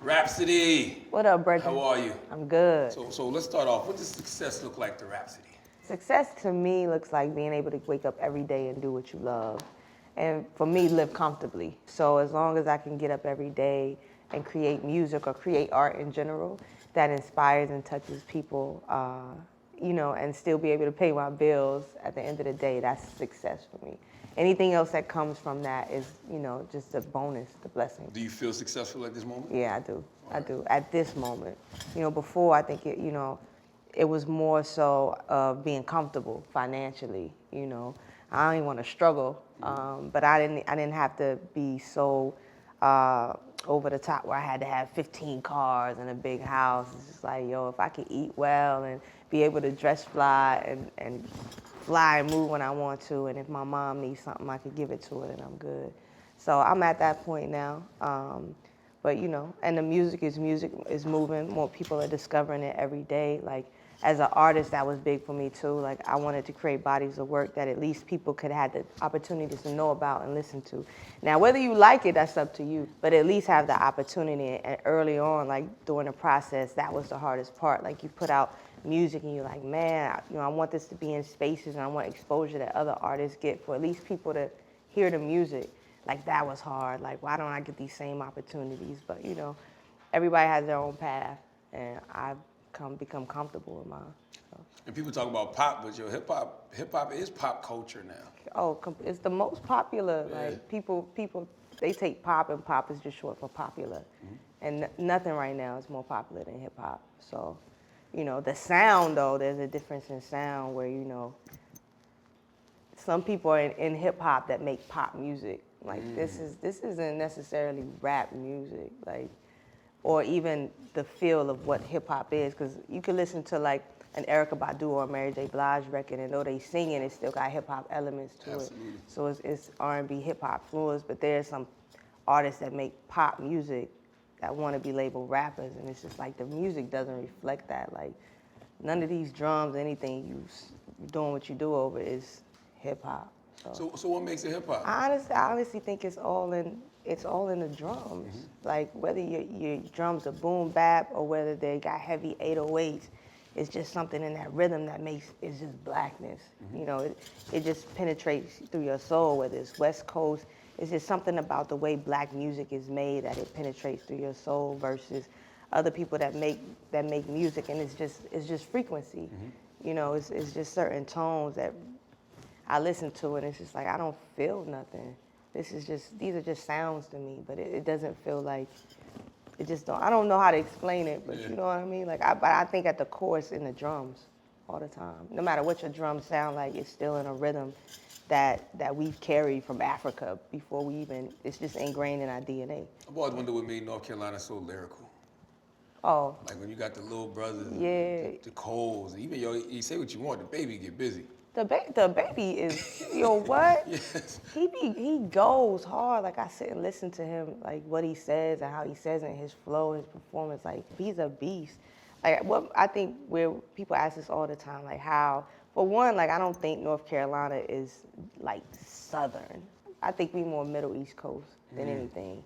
Rapsody. What up, Brenton? How are you? I'm good. So let's start off. What does success look like to Rapsody? Success to me looks like being able to wake up every day and do what you love. And for me, live comfortably. So as long as I can get up every day and create music or create art in general that inspires and touches people, and still be able to pay my bills at the end of the day, that's success for me. Anything else that comes from that is, just a bonus, the blessing. Do you feel successful at this moment? Yeah, I do. I do. At this moment. Before I think it was more so of being comfortable financially. I don't even want to struggle, but I didn't have to be so over the top where I had to have 15 cars and a big house. It's just like, if I could eat well and be able to dress fly and fly and move when I want to, and if my mom needs something, I could give it to her, and I'm good. So I'm at that point now. But and the music is moving. More people are discovering it every day. Like, as an artist, that was big for me too. Like, I wanted to create bodies of work that at least people could have the opportunities to know about and listen to. Now, whether you like it, that's up to you. But at least have the opportunity. And early on, like during the process, that was the hardest part. Like, you put out music and you're like, man, I want this to be in spaces and I want exposure that other artists get for at least people to hear the music. Like, that was hard. Like, why don't I get these same opportunities? But, everybody has their own path, and I've become comfortable with mine. So. And people talk about pop, but hip hop is pop culture now. Oh, it's the most popular. Yeah. Like, people, they take pop, and pop is just short for popular. And nothing right now is more popular than hip hop. So, the sound, though, there's a difference in sound where, some people are in hip hop that make pop music. Like, this isn't necessarily rap music, like, or even the feel of what hip hop is, because you can listen to like an Erykah Badu or a Mary J. Blige record, and though they singing, it still got hip hop elements to Absolutely. it. So it's R&B hip hop influenced, but there's some artists that make pop music that want to be labeled rappers, and it's just like the music doesn't reflect that. Like, none of these drums, anything you doing what you do over is hip hop. So what makes it hip hop? I honestly think it's all in the drums. Like, whether your drums are boom bap or whether they got heavy 808s, it's just something in that rhythm that it's just blackness. It just penetrates through your soul. Whether it's West Coast, it's just something about the way black music is made that it penetrates through your soul versus other people that make music, and it's just frequency. It's just certain tones that I listen to, and it's just like, I don't feel nothing. These are just sounds to me, but it doesn't feel like, I don't know how to explain it, but you know what I mean? Like, but I think at the core it's in the drums all the time. No matter what your drums sound like, it's still in a rhythm that we've carried from Africa before it's just ingrained in our DNA. I've always wondered what made North Carolina so lyrical. Oh. Like, when you got the little brothers, Yeah. the Coles, and even you say what you want, the baby get busy. The baby is, what? Yes. He goes hard. Like, I sit and listen to him, like what he says and how he says it, his flow, his performance. Like, he's a beast. Like, what I think where people ask us all the time, like, how, for one, like, I don't think North Carolina is like Southern. I think we more Middle East Coast than anything.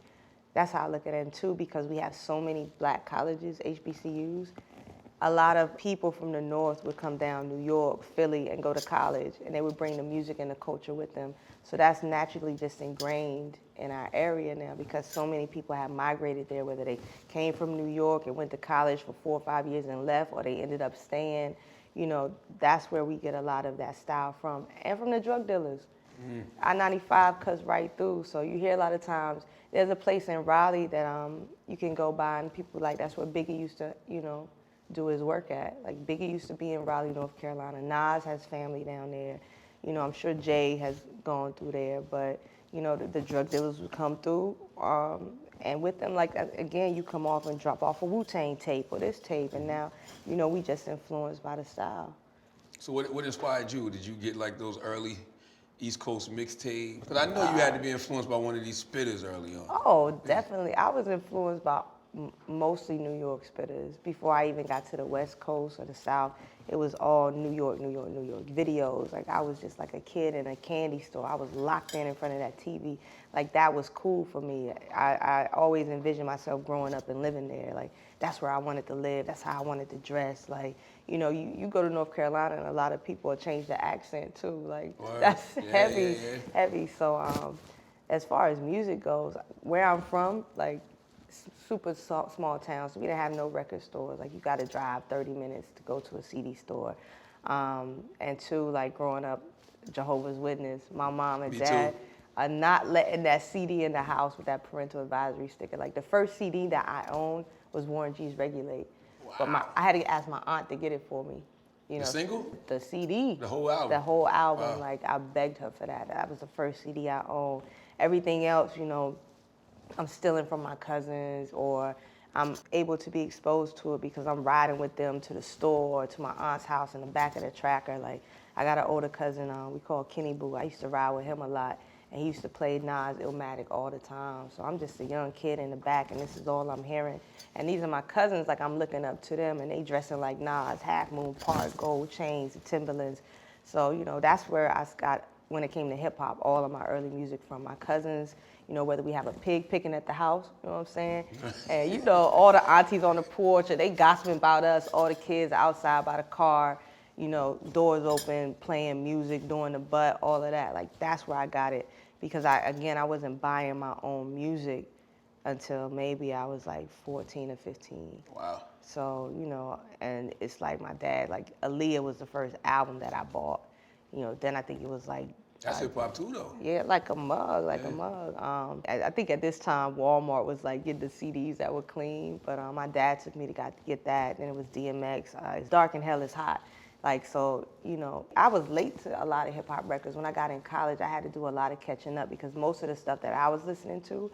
That's how I look at it. And two, because we have so many black colleges, HBCUs. A lot of people from the North would come down, New York, Philly, and go to college, and they would bring the music and the culture with them. So that's naturally just ingrained in our area now, because so many people have migrated there, whether they came from New York and went to college for 4 or 5 years and left, or they ended up staying. That's where we get a lot of that style from, and from the drug dealers. I-95 cuts right through, so you hear a lot of times, there's a place in Raleigh that you can go by, and people like, that's where Biggie used to, do his work at. Like, Biggie used to be in Raleigh, North Carolina. Nas has family down there. I'm sure Jay has gone through there, but, the drug dealers would come through, and with them, like, again, you come off and drop off a Wu-Tang tape or this tape, and now, we just influenced by the style. So what inspired you? Did you get like those early East Coast mixtapes? Because I know you had to be influenced by one of these spitters early on. Oh, definitely. I was influenced by mostly New York spitters. Before I even got to the West Coast or the South, it was all New York, New York, New York videos. Like I was just like a kid in a candy store. I was locked in front of that TV. Like that was cool for me. I always envisioned myself growing up and living there. Like that's where I wanted to live. That's how I wanted to dress. Like, you know, you go to North Carolina and a lot of people change the accent too. Like that's heavy, heavy. So as far as music goes, where I'm from, like super small town, so we didn't have no record stores. Like you got to drive 30 minutes to go to a CD store. And two, like growing up Jehovah's Witness, my mom and dad are not letting that CD in the house with that parental advisory sticker. Like the first CD that I owned was Warren G's Regulate. Wow. But I had to ask my aunt to get it for me. You know, the single? The CD. The whole album? The whole album. Wow. Like I begged her for that. That was the first CD I owned. Everything else, you know, I'm stealing from my cousins, or I'm able to be exposed to it because I'm riding with them to the store or to my aunt's house in the back of the tracker. Like I got an older cousin we call Kenny Boo. I used to ride with him a lot, and he used to play Nas Illmatic all the time. So I'm just a young kid in the back, and this is all I'm hearing. And these are my cousins, like I'm looking up to them, and they dressing like Nas, Half Moon Park, gold chains, the Timberlands. So, you know, that's where I got, when it came to hip hop, all of my early music from my cousins. You know, whether we have a pig picking at the house, you know what I'm saying? And you know, all the aunties on the porch, or they gossiping about us, all the kids outside by the car, you know, doors open, playing music, doing the butt, all of that. Like, that's where I got it. Because I wasn't buying my own music until maybe I was like 14 or 15. Wow. So, you know, and it's like my dad, like Aaliyah was the first album that I bought. You know, then I think it was like, that's hip hop too, though. Yeah, like a mug, a mug. I think at this time Walmart was like getting the CDs that were clean, but my dad took me to get that. Then it was DMX. It's Dark and Hell is Hot. Like, so, you know, I was late to a lot of hip hop records. When I got in college, I had to do a lot of catching up because most of the stuff that I was listening to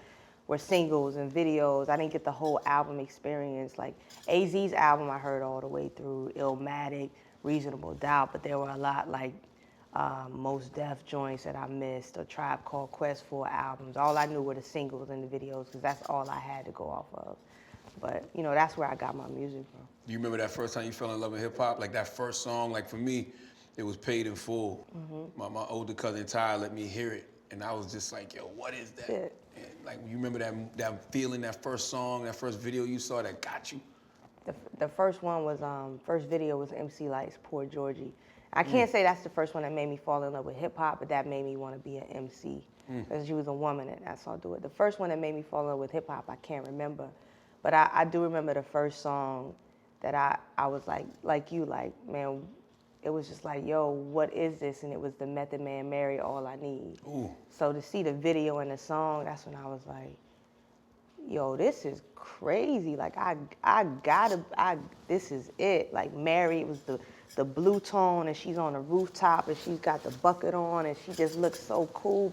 were singles and videos. I didn't get the whole album experience. Like AZ's album I heard all the way through, Illmatic, Reasonable Doubt, but there were a lot like Most Def joints that I missed, or Tribe Called Quest 4 albums. All I knew were the singles and the videos because that's all I had to go off of. But, you know, that's where I got my music from. Do you remember that first time you fell in love with hip hop? Like that first song, like for me, it was Paid in Full. Mm-hmm. My older cousin Ty let me hear it, and I was just like, yo, what is that? And like, you remember that feeling, that first song, that first video you saw that got you? The first one was, first video was MC Light's Poor Georgie. I can't say that's the first one that made me fall in love with hip hop, but that made me want to be an MC because she was a woman and that's how I do it. The first one that made me fall in love with hip hop, I can't remember, but I do remember the first song that I was like you, like, man, it was just like, yo, what is this? And it was the Method Man, Marry All I Need. Ooh. So to see the video and the song, that's when I was like, yo, this is crazy. Like, this is it. Like, Mary, it was the blue tone, and she's on the rooftop, and she's got the bucket on, and she just looks so cool,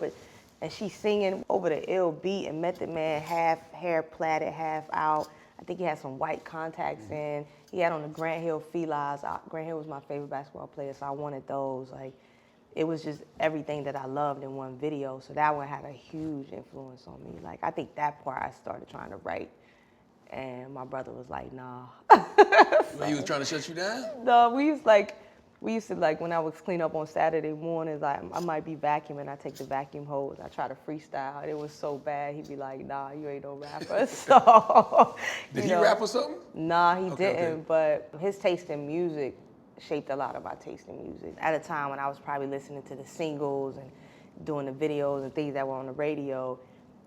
and she's singing over the ill beat, and Method Man, half hair plaited, half out. I think he had some white contacts in. He had on the Grant Hill Felines. Grant Hill was my favorite basketball player, so I wanted those. Like, it was just everything that I loved in one video. So that one had a huge influence on me. Like, I think that part I started trying to write, and my brother was like, nah. So, he was trying to shut you down? No, we used to, when I was clean up on Saturday mornings, like, I might be vacuuming, I take the vacuum hose, I try to freestyle, and it was so bad, he'd be like, nah, you ain't no rapper, so. Did he rap or something? Nah, he didn't, but his taste in music shaped a lot of my taste in music. At a time when I was probably listening to the singles and doing the videos and things that were on the radio,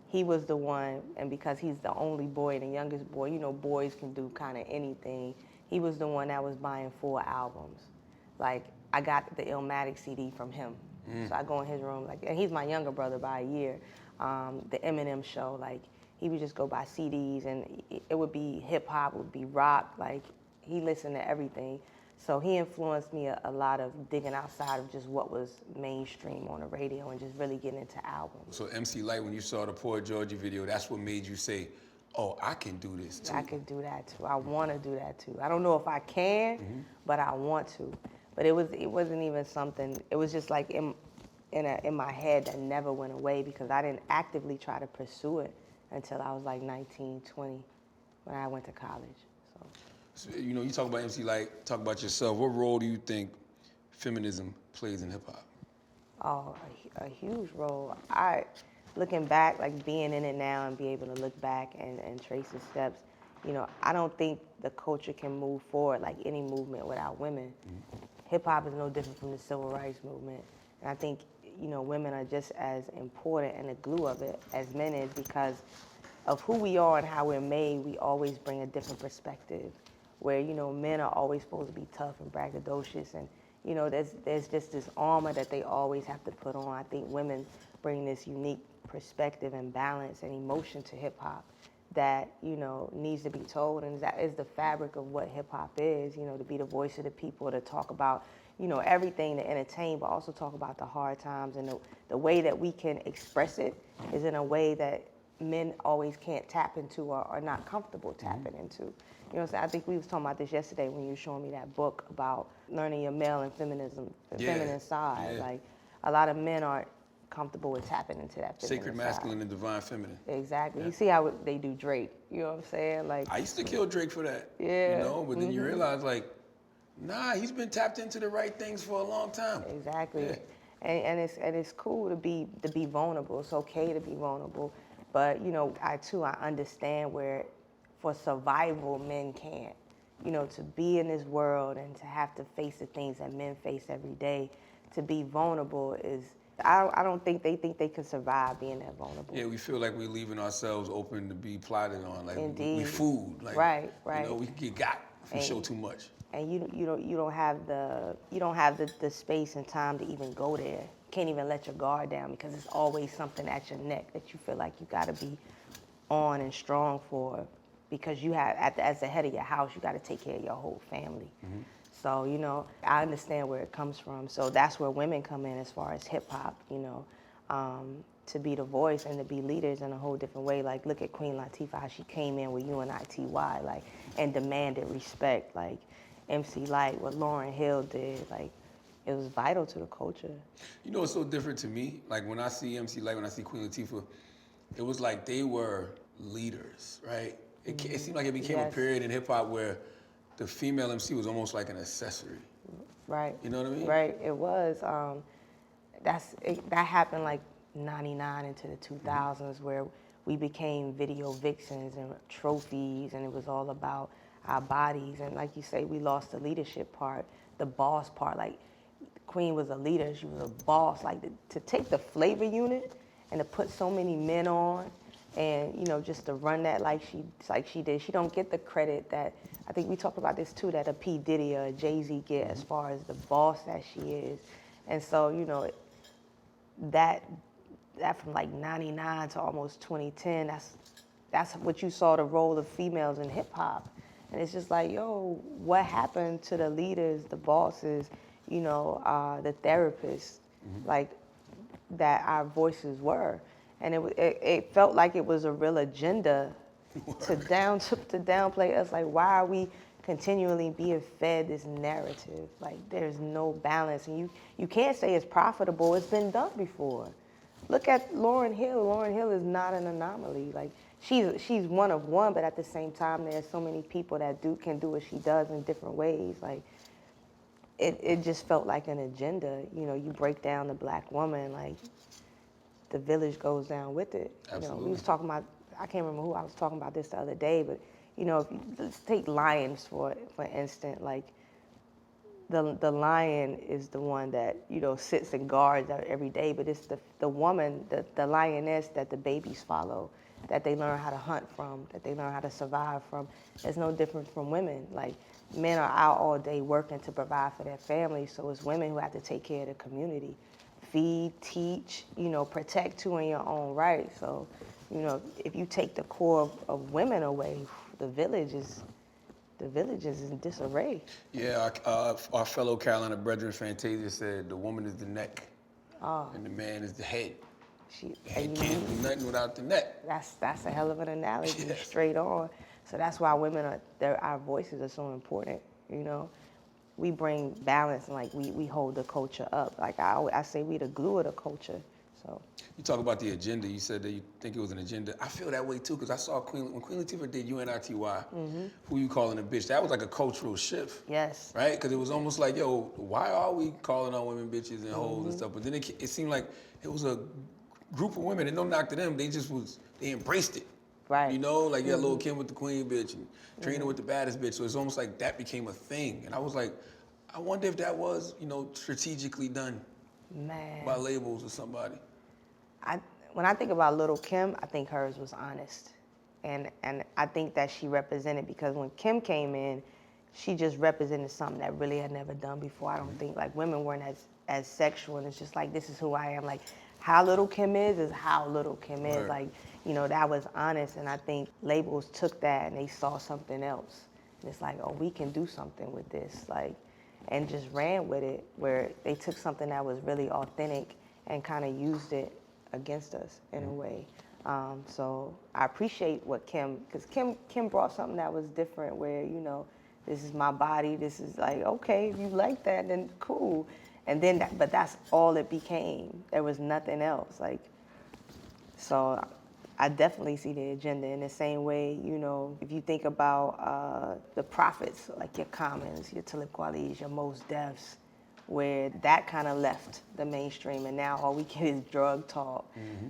he was the one, and because he's the only boy and the youngest boy, you know, boys can do kind of anything, he was the one that was buying 4 albums. Like, I got the Illmatic CD from him. So I go in his room, like, and he's my younger brother by a year. The Eminem show, like, he would just go buy CDs, and it would be hip hop, it would be rock, like, he listened to everything. So he influenced me a lot of digging outside of just what was mainstream on the radio and just really getting into albums. So MC Light, when you saw the Poor Georgie video, that's what made you say, oh, I can do this too. I can do that too. I want to do that too. I don't know if I can, but I want to. But it wasn't even something, it was just like in my head that never went away because I didn't actively try to pursue it until I was like 19, 20. when I went to college. So, you know, you talk about MC Light, talk about yourself. What role do you think feminism plays in hip hop? Oh, a huge role. Looking back, like being in it now and be able to look back and trace the steps, you know, I don't think the culture can move forward like any movement without women. Hip hop is no different from the civil rights movement. And I think, you know, women are just as important and the glue of it as men is, because of who we are and how we're made. We always bring a different perspective where, you know, men are always supposed to be tough and braggadocious, and you know, there's just this armor that they always have to put on. I think women bring this unique perspective and balance and emotion to hip hop that, you know, needs to be told, and that is the fabric of what hip hop is, you know, to be the voice of the people, to talk about, you know, everything, to entertain, but also talk about the hard times, and the way that we can express it is in a way that men always can't tap into or are not comfortable tapping into. You know what I'm saying? I think we was talking about this yesterday when you were showing me that book about learning your male and feminism, feminine side. Yeah. Like, a lot of men aren't comfortable with tapping into that feminine Sacred masculine side. and divine feminine. Exactly. Yeah. You see how they do Drake. You know what I'm saying? Like, I used to kill Drake for that. Yeah. You know, but then you realize, like, nah, he's been tapped into the right things for a long time. Exactly. Yeah. And it's cool to be vulnerable. It's okay to be vulnerable. But, you know, I understand where for survival men can't. You know, to be in this world and to have to face the things that men face every day, to be vulnerable is, I don't think they can survive being that vulnerable. Yeah, we feel like we're leaving ourselves open to be plotted on. Like, Indeed. we food. Like, Right. You know, we can get got if we show too much. And you don't have the space and time to even go there. Can't even let your guard down because it's always something at your neck that you feel like you got to be on and strong for, because you have, as the head of your house, you got to take care of your whole family. So, you know, I understand where it comes from. So that's where women come in as far as hip hop, you know, to be the voice and to be leaders in a whole different way. Like, look at Queen Latifah, how she came in with UNITY, like, and demanded respect. Like, MC Light, what Lauryn Hill did, like, it was vital to the culture. You know what's so different to me? Like, when I see MC Light, when I see Queen Latifah, it was like they were leaders, right? It seemed like it became a period in hip hop where the female MC was almost like an accessory. Right. You know what I mean? Right. It was. That happened like 99 into the 2000s, where we became video vixens and trophies, and it was all about our bodies. And like you say, we lost the leadership part, the boss part. Like, Queen was a leader, she was a boss. Like, to take the flavor unit and to put so many men on, and, you know, just to run that like she did. She don't get the credit that, I think we talked about this too, that a P. Diddy or a Jay-Z get as far as the boss that she is. And so, you know, that from like 99 to almost 2010, that's what you saw, the role of females in hip hop. And it's just like, yo, what happened to the leaders, the bosses, you know, the therapists, like, that our voices were? And it felt like it was a real agenda to downplay us. Like, why are we continually being fed this narrative? Like, there's no balance, and you can't say it's profitable. It's been done before. Look at Lauryn Hill. Lauryn Hill is not an anomaly. Like, she's one of one, but at the same time, there's so many people that can do what she does in different ways. Like, it just felt like an agenda. You know, you break down the black woman, like, the village goes down with it. Absolutely. You know, we was talking about, I can't remember who I was talking about this the other day, but, you know, let's take lions for instance. Like, the lion is the one that, you know, sits and guards every day, but it's the woman, the lioness that the babies follow, that they learn how to hunt from, that they learn how to survive from. It's no different from women. Like, men are out all day working to provide for their families, so it's women who have to take care of the community. Feed, teach, you know, protect too in your own right. So, you know, if you take the core of women away, the village is in disarray. Yeah, our fellow Carolina brethren, Fantasia, said the woman is the neck and the man is the head. The head can't do nothing without the neck. That's a hell of an analogy, Yes. straight on. So that's why our voices are so important, you know. We bring balance, and like we hold the culture up. Like I say, we the glue of the culture. So You talk about the agenda. You said that you think it was an agenda. I feel that way too, because I saw when Queen Latifah did UNITY, who you calling a bitch, that was like a cultural shift. yes, Right? Because it was almost like, yo, why are we calling on women bitches and hoes and stuff? But then it seemed like it was a group of women, and no knock to them, they embraced it. right. You know, like you got Lil' Kim with the queen bitch and Trina with the baddest bitch. So it's almost like that became a thing. And I was like, I wonder if that was, strategically done Man, by labels or somebody. when I think about Lil' Kim, I think hers was honest. And I think that she represented, because when Kim came in, she just represented something that really had never done before. I don't think, like, women weren't as sexual, and it's just like, this is who I am. Like, how Lil' Kim is how Lil' Kim is. Right. Like, that was honest, and I think labels took that and they saw something else. And it's like, oh, we can do something with this, like, and just ran with it, where they took something that was really authentic and kind of used it against us in a way. So I appreciate what because Kim brought something that was different, where, this is my body, this is like, okay, if you like that, then cool. And then, but that's all it became. There was nothing else. Like, so I definitely see the agenda in the same way, if you think about the prophets, like your Commons, your Talib Kweli's, your Mos Defs, where that kind of left the mainstream, and now all we get is drug talk,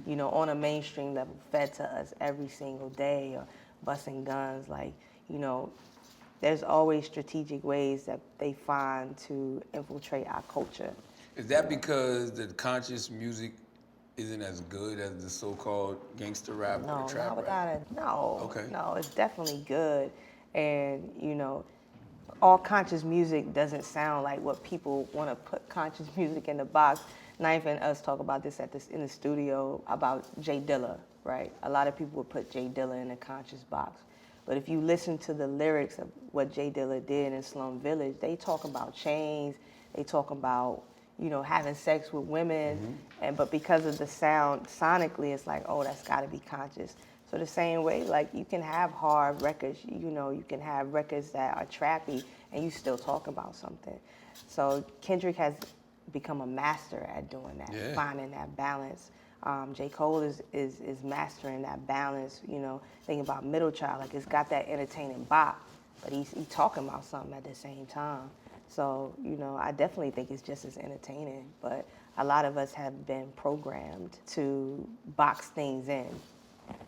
on a mainstream level, fed to us every single day, or busting guns, like, there's always strategic ways that they find to infiltrate our culture. Is that because the conscious music isn't as good as the so-called gangster rap or the trap rap? No, Okay. no, it's definitely good. And, all conscious music doesn't sound like what people want to put conscious music in the box. Knife and us talk about this in the studio about Jay Dilla, right? A lot of people would put Jay Dilla in a conscious box. But if you listen to the lyrics of what Jay Dilla did in Slum Village, they talk about chains, they talk about, having sex with women, but because of the sound, sonically, it's like, oh, that's got to be conscious. So the same way, like, you can have hard records, you can have records that are trappy, and you still talk about something. So Kendrick has become a master at doing that, finding that balance. J. Cole is mastering that balance, thinking about Middle Child, like, it's got that entertaining bop, but he's talking about something at the same time. So, I definitely think it's just as entertaining, but a lot of us have been programmed to box things in.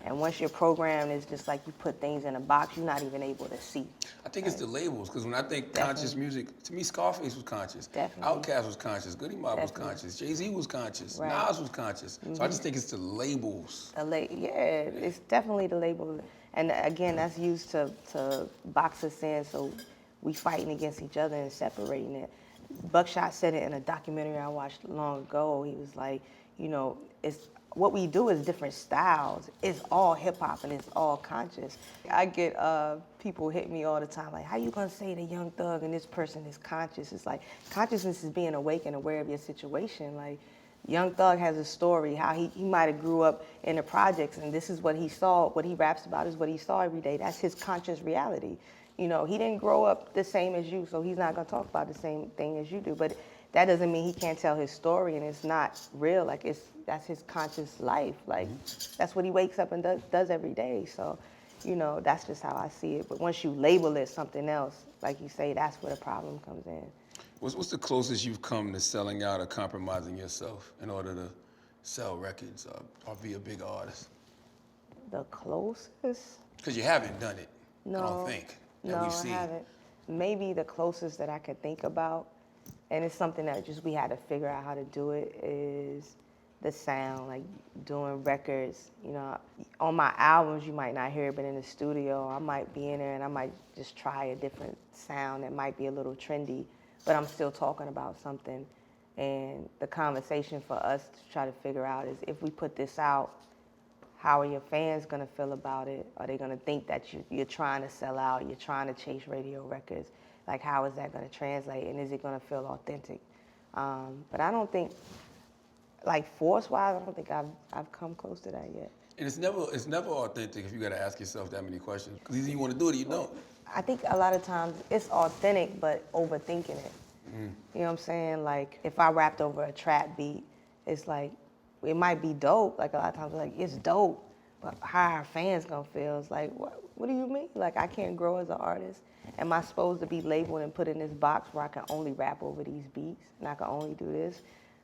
And once you're programmed, it's just like you put things in a box you're not even able to see. I think it's the labels, because when I think conscious music, to me, Scarface was conscious. Definitely. Outkast was conscious. Goody Mob was conscious. Jay-Z was conscious. Right. Nas was conscious. So I just think it's the labels. It's definitely the label. And again, that's used to box us in, so we fighting against each other and separating it. Buckshot said it in a documentary I watched long ago. He was like, it's what we do is different styles. It's all hip hop and it's all conscious. I get people hit me all the time, like, how you gonna say the Young Thug and this person is conscious? It's like, consciousness is being awake and aware of your situation. Like, Young Thug has a story, how he might have grew up in the projects, and this is what he saw. What he raps about is what he saw every day. That's his conscious reality. He didn't grow up the same as you, so he's not gonna talk about the same thing as you do. But that doesn't mean he can't tell his story and it's not real. Like, that's his conscious life. Like, that's what he wakes up and does every day. So, that's just how I see it. But once you label it something else, like you say, that's where the problem comes in. What's the closest you've come to selling out or compromising yourself in order to sell records or be a big artist? The closest? Because you haven't done it, No. I don't think, that No, we've seen. I haven't. Maybe the closest that I could think about, and it's something that just we had to figure out how to do it, is the sound, like doing records. On my albums you might not hear it, but in the studio I might be in there and I might just try a different sound that might be a little trendy, but I'm still talking about something. And the conversation for us to try to figure out is, if we put this out, how are your fans gonna feel about it? Are they gonna think that you're trying to sell out, you're trying to chase radio records? Like, how is that gonna translate, and is it gonna feel authentic? But I don't think, like, force-wise, I don't think I've come close to that yet. And it's never authentic if you got to ask yourself that many questions. Because either you want to do it or you don't. I think a lot of times it's authentic, but overthinking it. You know what I'm saying? Like, if I rapped over a trap beat, it's like, it might be dope. Like a lot of times, we're like, it's dope, but how our fans gonna feel? It's like, what do you mean? Like, I can't grow as an artist? Am I supposed to be labeled and put in this box where I can only rap over these beats and I can only do this?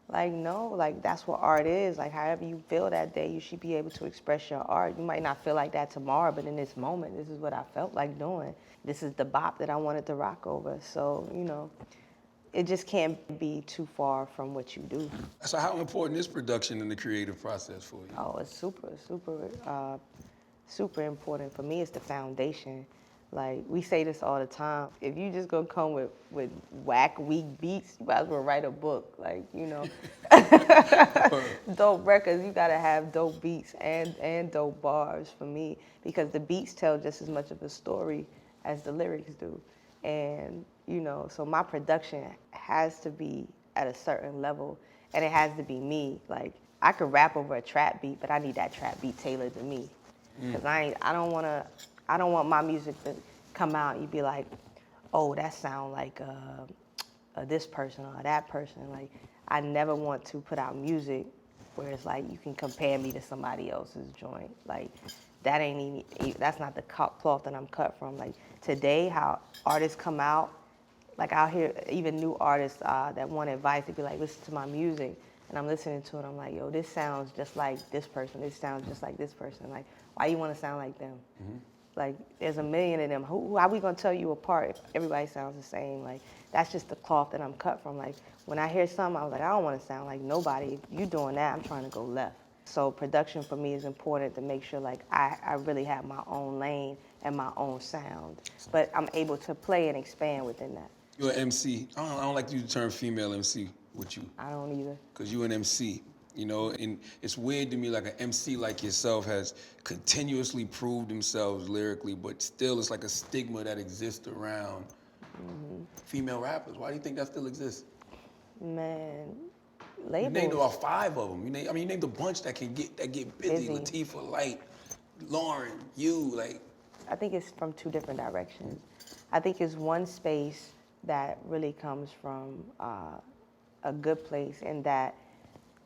Like, no, like that's what art is. Like, however you feel that day, you should be able to express your art. You might not feel like that tomorrow, but in this moment, this is what I felt like doing. This is the bop that I wanted to rock over. So, you know, it just can't be too far from what you do. So how important is production in the creative process for you? Oh, it's super important. For me, it's the foundation. Like, we say this all the time. If you just gonna come with whack, weak beats, you might as well write a book. Like, you know, dope records, you gotta have dope beats and dope bars for me, because the beats tell just as much of a story as the lyrics do. And, you know, so my production has to be at a certain level, and it has to be me. Like, I could rap over a trap beat, but I need that trap beat tailored to me. Because I don't want my music to come out and you be like, oh, that sound like this person or that person. Like, I never want to put out music where it's like you can compare me to somebody else's joint. Like, that ain't even, that's not the cloth that I'm cut from. Like, today, how artists come out, like I'll hear even new artists that want advice, they be like, listen to my music. And I'm listening to it, I'm like, yo, this sounds just like this person. This sounds just like this person. Like, why you want to sound like them? Mm-hmm. Like, there's a million of them. How are we going to tell you apart if everybody sounds the same? Like, that's just the cloth that I'm cut from. Like, when I hear something, I was like, I don't want to sound like nobody. If you doing that, I'm trying to go left. So production for me is important to make sure, like, I really have my own lane and my own sound. But I'm able to play and expand within that. You're an MC. I don't like to use the term female MC with you. I don't either. Because you're an MC, you know, and it's weird to me, like an MC like yourself has continuously proved themselves lyrically, but still it's like a stigma that exists around female rappers. Why do you think that still exists? Man, labels. You named about 5 of them. You named a bunch that get busy. Latifah, Light, Lauren, you, like. I think it's from 2 different directions. I think it's one space that really comes from a good place, in that,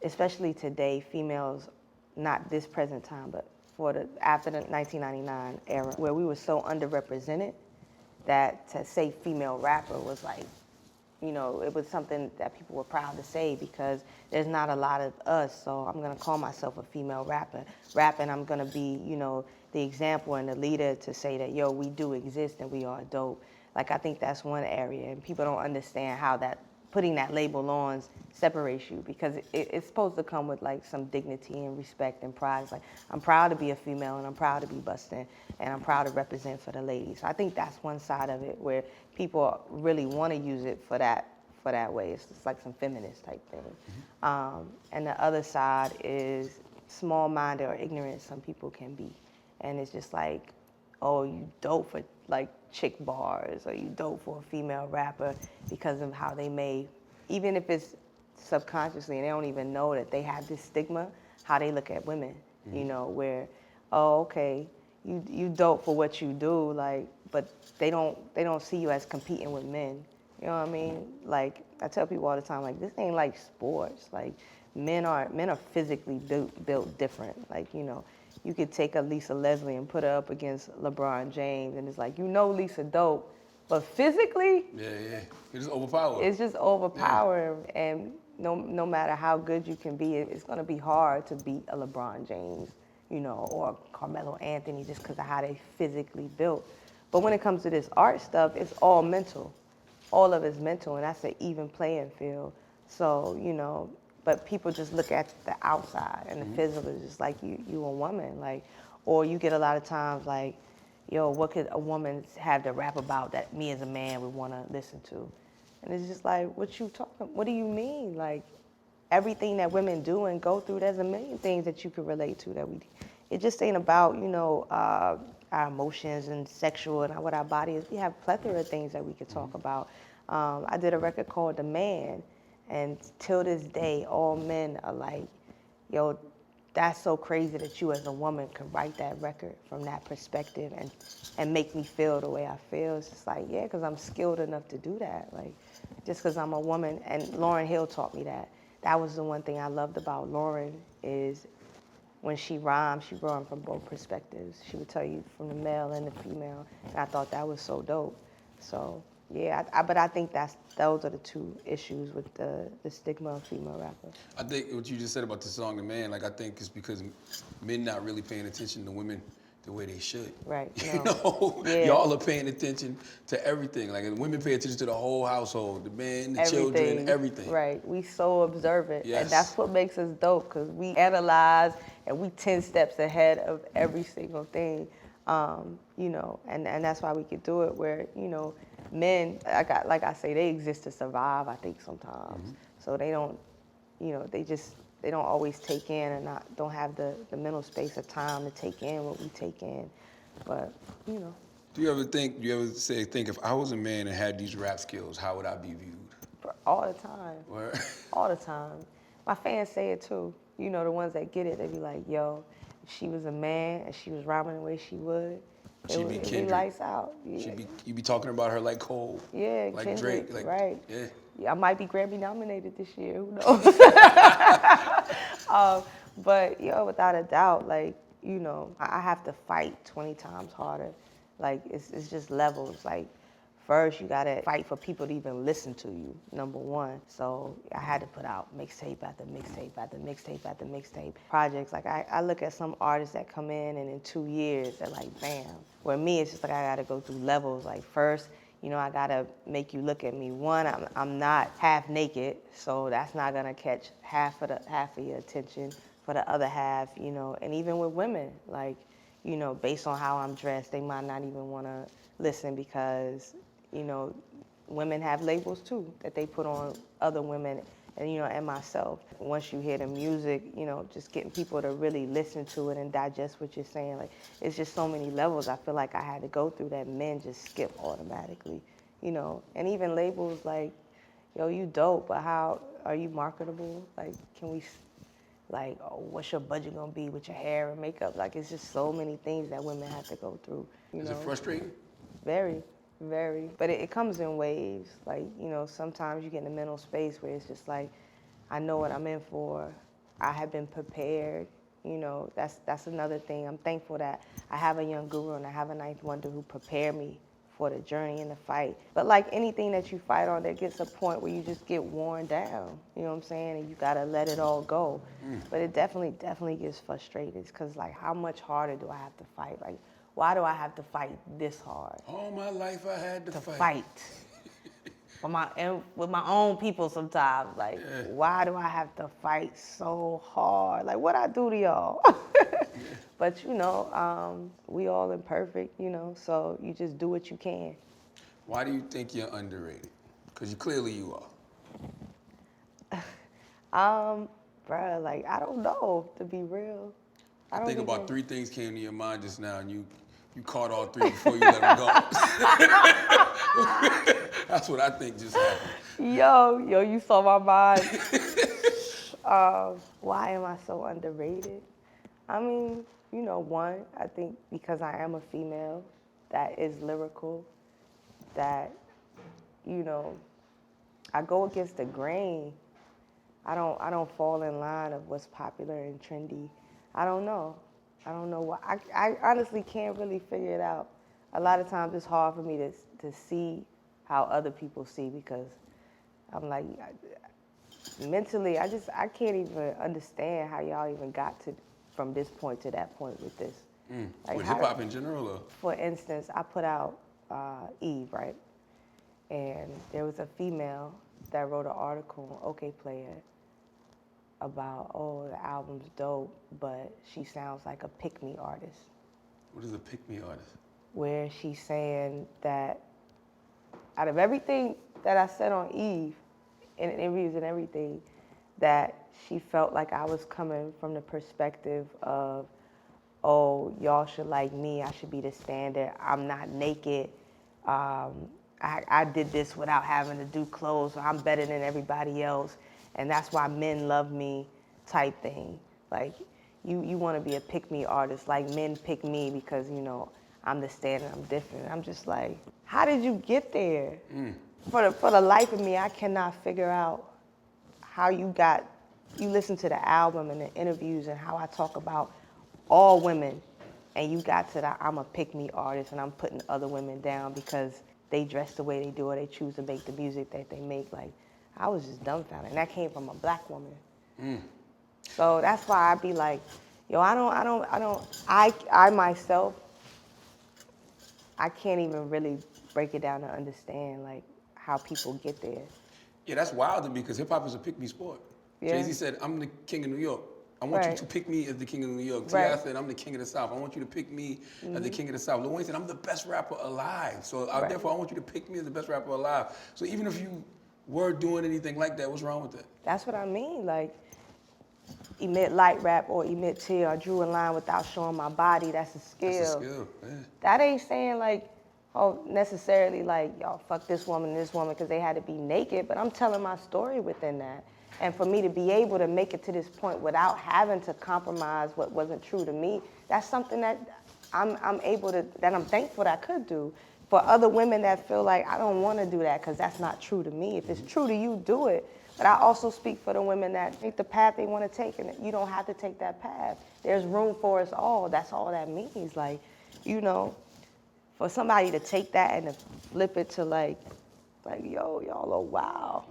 especially today, females, not this present time, but after the 1999 era, where we were so underrepresented that to say female rapper was like, you know, it was something that people were proud to say, because there's not a lot of us, so I'm gonna call myself a female rapper. Rapping, I'm gonna be, you know, the example and the leader to say that, yo, we do exist and we are dope. Like, I think that's one area, and people don't understand how that, putting that label on separates you, because it's supposed to come with like some dignity and respect and pride. It's like, I'm proud to be a female and I'm proud to be busting and I'm proud to represent for the ladies. So I think that's one side of it where people really want to use it for that way. It's just like some feminist type thing. And the other side is small-minded or ignorant some people can be. And it's just like, oh, you dope for like chick bars, or you dope for a female rapper because of how they may, even if it's subconsciously and they don't even know that they have this stigma, how they look at women, you know, where, oh, okay, you dope for what you do, like, but they don't see you as competing with men. You know what I mean? Like, I tell people all the time, like, this ain't like sports. Like, men are physically built different. Like, you know, you could take a Lisa Leslie and put her up against LeBron James, and it's like, you know, Lisa dope, but physically, it's just overpowering. It's just overpowering, and no matter how good you can be, it's gonna be hard to beat a LeBron James, you know, or Carmelo Anthony, just because of how they physically built. But when it comes to this art stuff, it's all mental. All of it's mental, and that's an even playing field. So, you know, but people just look at the outside, and the physical is just like, you a woman, like, or you get a lot of times like, yo, what could a woman have to rap about that me as a man would want to listen to? And it's just like, what do you mean? Like, everything that women do and go through, there's a million things that you can relate to it just ain't about, you know, our emotions and sexual and what our body is. We have plethora of things that we could talk about. I did a record called The Man, and till this day, all men are like, yo, that's so crazy that you as a woman could write that record from that perspective and make me feel the way I feel. It's just like, yeah, because I'm skilled enough to do that. Like, just because I'm a woman, and Lauryn Hill taught me that. that was the one thing I loved about Lauren is when she rhymed from both perspectives. She would tell you from the male and the female, and I thought that was so dope. So yeah, but I think those are the two issues with the stigma of female rappers. I think what you just said about the song "The Man," like I think it's because men not really paying attention to women the way they should. Right. You No. know, Yeah. y'all are paying attention to everything. Like and women pay attention to the whole household, the men, the children, everything. Right. We so observant, Yes. and that's what makes us dope because we analyze and we 10 steps ahead of every single thing. You know, and that's why we could do it. Where men, like I say, they exist to survive. I think sometimes, so they don't, they don't always take in and don't have the mental space or time to take in what we take in. But Do you ever think if I was a man and had these rap skills, how would I be viewed? all the time, Where? all the time. My fans say it too. You know, the ones that get it, they be like, "Yo, if she was a man and she was rhyming the way she would, She'd be it'd be Kendrick. lights out." You be talking about her like Cole. Yeah, like Kendrick, Drake, like right? Yeah. I might be Grammy nominated this year. Who knows? But without a doubt, like I have to fight 20 times harder. Like it's just levels. Like first, you gotta fight for people to even listen to you. Number one. So I had to put out mixtape after mixtape after mixtape after mixtape projects. Like I look at some artists that come in 2 years, they're like, bam. Where me, it's just like I gotta go through levels. Like first, I gotta make you look at me. One, I'm not half naked, so that's not gonna catch half of your attention. For the other half, and even with women, like, based on how I'm dressed, they might not even wanna listen because, women have labels too that they put on other women and myself. Once you hear the music, just getting people to really listen to it and digest what you're saying, like, it's just so many levels I feel like I had to go through that men just skip automatically, and even labels like, yo, you dope, but how are you marketable? Like, can we, like, oh, what's your budget gonna be with your hair and makeup? Like, it's just so many things that women have to go through, Is it frustrating? Very, very. But it comes in waves. Like, sometimes you get in a mental space where it's just like, I know what I'm in for. I have been prepared. That's another thing. I'm thankful that I have a young guru and I have a ninth wonder who prepare me for the journey and the fight. But like anything that you fight on, there gets a point where you just get worn down. You know what I'm saying? And you gotta let it all go. But it definitely gets frustrated because like, how much harder do I have to fight? Like, why do I have to fight this hard? All my life I had to fight. With my own people sometimes. Like, why do I have to fight so hard? Like, what I do to y'all? But, we all imperfect, so you just do what you can. Why do you think you're underrated? Because clearly you are. Bruh, like, I don't know, to be real. I think about 3 things came to your mind just now, and you caught all 3 before you let them go. That's what I think just happened. Yo, you saw my mind. Why am I so underrated? I mean, one, I think because I am a female that is lyrical, that, I go against the grain. I don't fall in line of what's popular and trendy. I don't know why. I honestly can't really figure it out. A lot of times it's hard for me to see how other people see because I'm like, mentally, I can't even understand how y'all even got from this point to that point with this. Like with hip hop in general, or? For instance, I put out Eve, right? And there was a female that wrote an article on OK Player about, the album's dope, but she sounds like a pick-me artist. What is a pick-me artist? Where she's saying that out of everything that I said on Eve, in interviews and everything, that she felt like I was coming from the perspective of, oh, y'all should like me, I should be the standard, I'm not naked, I did this without having to do clothes, so I'm better than everybody else, and that's why men love me type thing. Like, you want to be a pick-me artist, like men pick me because, I'm the standard, I'm different. I'm just like, how did you get there? For the life of me, I cannot figure out how you listen to the album and the interviews and how I talk about all women, and you got to that I'm a pick-me artist and I'm putting other women down because they dress the way they do or they choose to make the music that they make. Like, I was just dumbfounded. And that came from a black woman. So that's why I be like, yo, I myself, I can't even really break it down to understand like how people get there. Yeah, that's wild to me because hip hop is a pick me sport. Yeah. Jay-Z said, I'm the king of New York. I want you to pick me as the king of New York. Right. T.I. said, I'm the king of the South. I want you to pick me as the king of the South. Lil Wayne said, I'm the best rapper alive. So therefore, I want you to pick me as the best rapper alive. So even if you were doing anything like that, what's wrong with that? That's what I mean. Like, emit light rap or emit tear. I drew a line without showing my body. That's a skill. That's a skill, yeah. That ain't saying like, oh, necessarily like, y'all fuck this woman and this woman because they had to be naked, but I'm telling my story within that. And for me to be able to make it to this point without having to compromise what wasn't true to me, that's something that I'm able to, that I'm thankful that I could do. For other women that feel like I don't want to do that because that's not true to me. If it's true to you, do it. But I also speak for the women that take the path they want to take, and you don't have to take that path. There's room for us all. That's all that means. Like, you know, for somebody to take that and to flip it to like yo, y'all are wild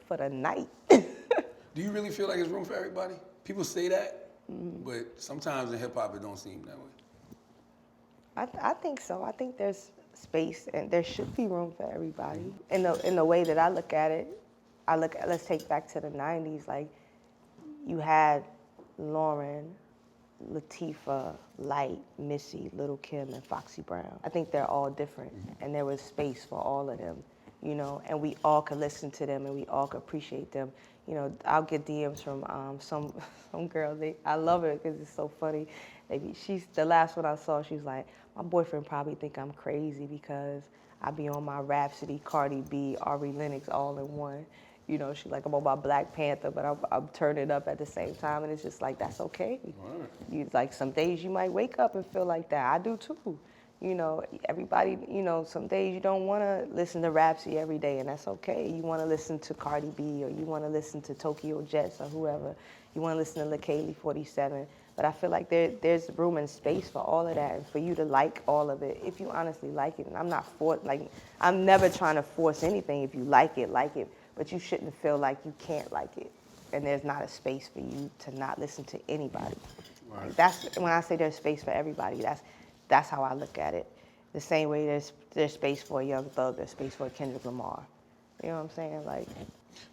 for the night. Do you really feel like there's room for everybody? People say that, but sometimes in hip hop it don't seem that way. I think so. I think there's space and there should be room for everybody. In the way that I look at it, let's take back to the 90s, like you had Lauren, Latifah, Light, Missy, Little Kim, and Foxy Brown. I think they're all different, and there was space for all of them, you know, and we all could listen to them and we all could appreciate them. You know, I'll get DMs from some girl. I love it because it's so funny. She's the last one I saw. She was like, my boyfriend probably think I'm crazy because I be on my Rapsody, Cardi B, Ari Lennox all in one. You know, she's like, I'm on my Black Panther, but I'm turning up at the same time, and it's just like, that's okay. You like, some days you might wake up and feel like that. I do too. You know, everybody, you know, some days you don't want to listen to Rapsody every day, and that's okay. You want to listen to Cardi B, or you want to listen to Tokyo Jets, or whoever. You want to listen to LaKaylee 47. But I feel like there's room and space for all of that, and for you to like all of it, if you honestly like it. And I'm never trying to force anything. If you like it, but you shouldn't feel like you can't like it, and there's not a space for you to not listen to anybody. Right. Like, that's when I say there's space for everybody. That's how I look at it. The same way there's space for a Young Thug, there's space for a Kendrick Lamar. You know what I'm saying? Like,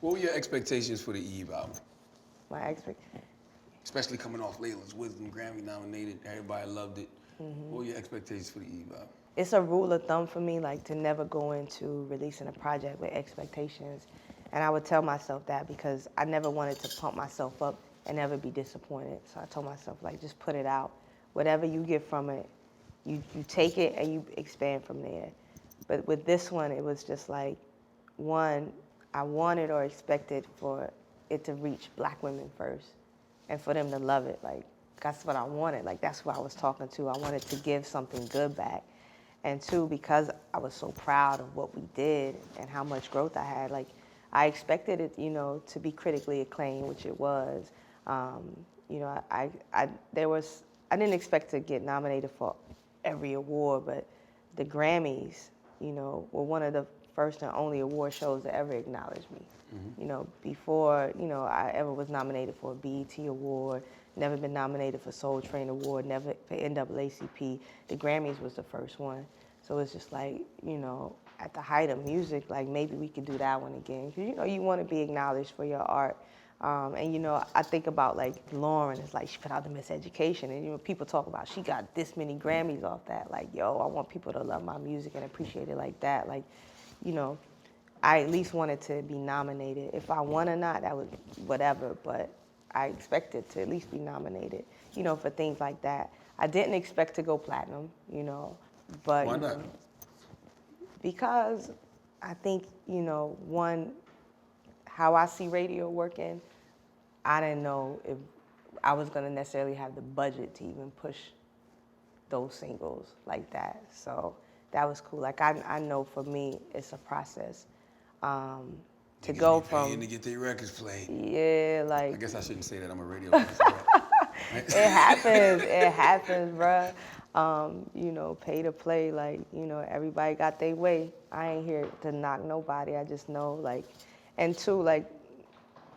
what were your expectations for the Eve album? Especially coming off Layla's Wisdom, Grammy nominated, everybody loved it. What were your expectations for the Eve album? It's a rule of thumb for me, like, to never go into releasing a project with expectations. And I would tell myself that because I never wanted to pump myself up and never be disappointed. So I told myself, like, just put it out. Whatever you get from it, you take it and you expand from there. But with this one, it was just like, one, I wanted or expected for it to reach Black women first and for them to love it. Like, that's what I wanted. Like, that's who I was talking to. I wanted to give something good back. And two, because I was so proud of what we did and how much growth I had, like, I expected it, you know, to be critically acclaimed, which it was. You know, I didn't expect to get nominated for every award, but the Grammys, you know, were one of the first and only award shows to ever acknowledge me. You know, before, you know, I ever was nominated for a BET award, never been nominated for Soul Train Award, never for NAACP. The Grammys was the first one. So it's just like, you know, at the height of music, like, maybe we could do that one again. Because, you know, you want to be acknowledged for your art. And, you know, I think about, like, Lauren, it's like she put out the Miseducation. And, you know, people talk about she got this many Grammys off that. Like, yo, I want people to love my music and appreciate it like that. Like, you know, I at least wanted to be nominated. If I won or not, that was whatever. But I expected to at least be nominated, you know, for things like that. I didn't expect to go platinum, you know. But, why not? Because I think, you know, one, how I see radio working, I didn't know if I was going to necessarily have the budget to even push those singles like that. So that was cool. Like, I know for me, it's a process. to Niggas go be paying from to get their records played. yeah, I like guess I shouldn't say that. I'm a radio person. Right? it happens, bruh. You know, pay to play, like, you know, everybody got their way. I ain't here to knock nobody. I just know, like, and two, like,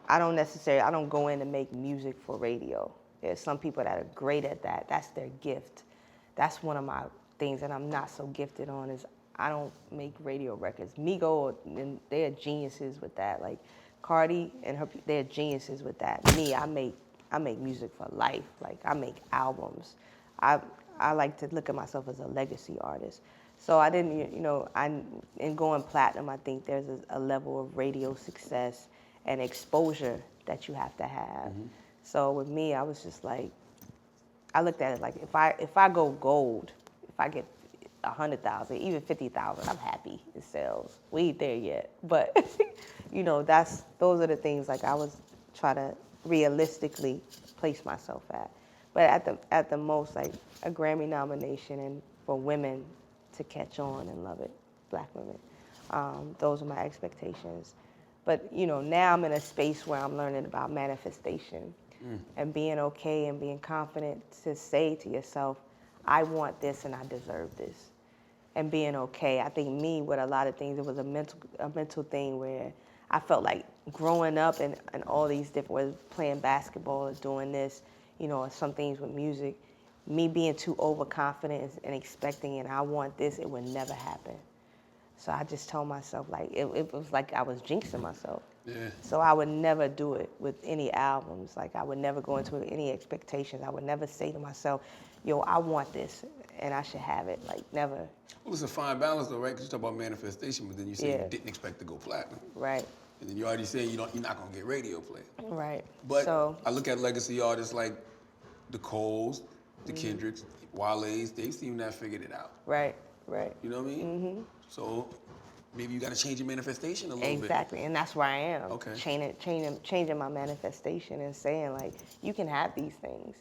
I don't go in to make music for radio. There's some people that are great at that. That's their gift. That's one of my things that I'm not so gifted on is I don't make radio records. Migo, and they're geniuses with that. Like Cardi and they're geniuses with that. Me, I make music for life. Like I make albums. I like to look at myself as a legacy artist. So I didn't, you know, in going platinum, I think there's a level of radio success and exposure that you have to have. Mm-hmm. So with me, I was just like, I looked at it like if I go gold, if I get 100,000, even 50,000, I'm happy. It sells. We ain't there yet, but you know, those are the things like I was trying to realistically place myself at. But at the most, like a Grammy nomination and for women to catch on and love it, Black women. Those are my expectations. But you know, now I'm in a space where I'm learning about manifestation and being okay and being confident to say to yourself, I want this and I deserve this. And being okay. I think me with a lot of things, it was a mental thing where I felt like growing up and all these different ways, playing basketball or doing this, you know, or some things with music, me being too overconfident and expecting and I want this, it would never happen. So I just told myself, like, it was like I was jinxing myself. Yeah. So I would never do it with any albums. Like, I would never go into any expectations. I would never say to myself, yo, I want this, and I should have it. Like, never. Well, it's a fine balance, though, right? Because you talk about manifestation, but then you say you didn't expect to go platinum. Right. And then you already said you're not going to get radio play. Right. But so, I look at legacy artists like the Coles, the Kendricks, Wale's. They seem to have figured it out. Right. Right. You know what I mean? Mm-hmm. So maybe you got to change your manifestation a little bit. Exactly, and that's where I am. Okay. Changing my manifestation and saying, like, you can have these things.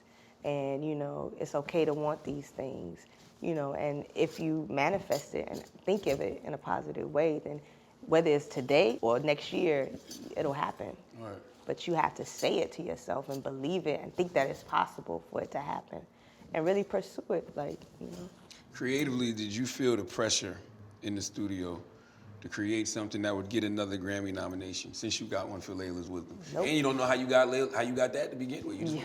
And, you know, it's okay to want these things. You know, and if you manifest it and think of it in a positive way, then whether it's today or next year, it'll happen. Right. But you have to say it to yourself and believe it and think that it's possible for it to happen. And really pursue it, like, you know. Creatively, did you feel the pressure in the studio to create something that would get another Grammy nomination since you got one for Layla's Wisdom? Nope. And you don't know how you got that to begin with. You just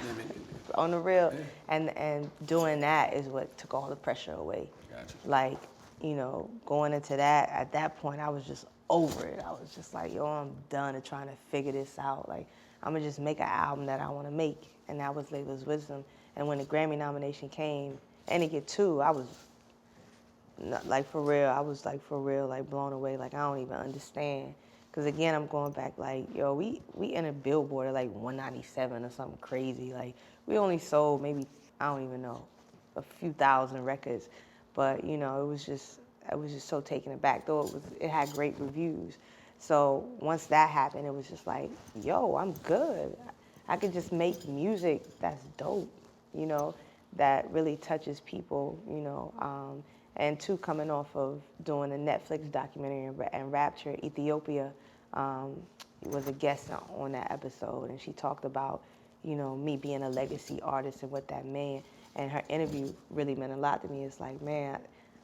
on the real. Yeah. And doing that is what took all the pressure away. Gotcha. Like, you know, going into that, at that point, I was just over it. I was just like, yo, I'm done of trying to figure this out. Like, I'm going to just make an album that I want to make. And that was Layla's Wisdom. And when the Grammy nomination came, and it get two, I was like for real, like blown away. Like I don't even understand. Cause again, I'm going back like, yo, we in a Billboard at like 197 or something crazy. Like we only sold maybe, I don't even know, a few thousand records. But you know, I was just so taken aback. Though it had great reviews. So once that happened, it was just like, yo, I'm good. I could just make music that's dope, you know, that really touches people, you know. And two, coming off of doing a Netflix documentary and Rapture, Ethiopia was a guest on that episode, and she talked about, you know, me being a legacy artist and what that meant. And her interview really meant a lot to me. It's like, man,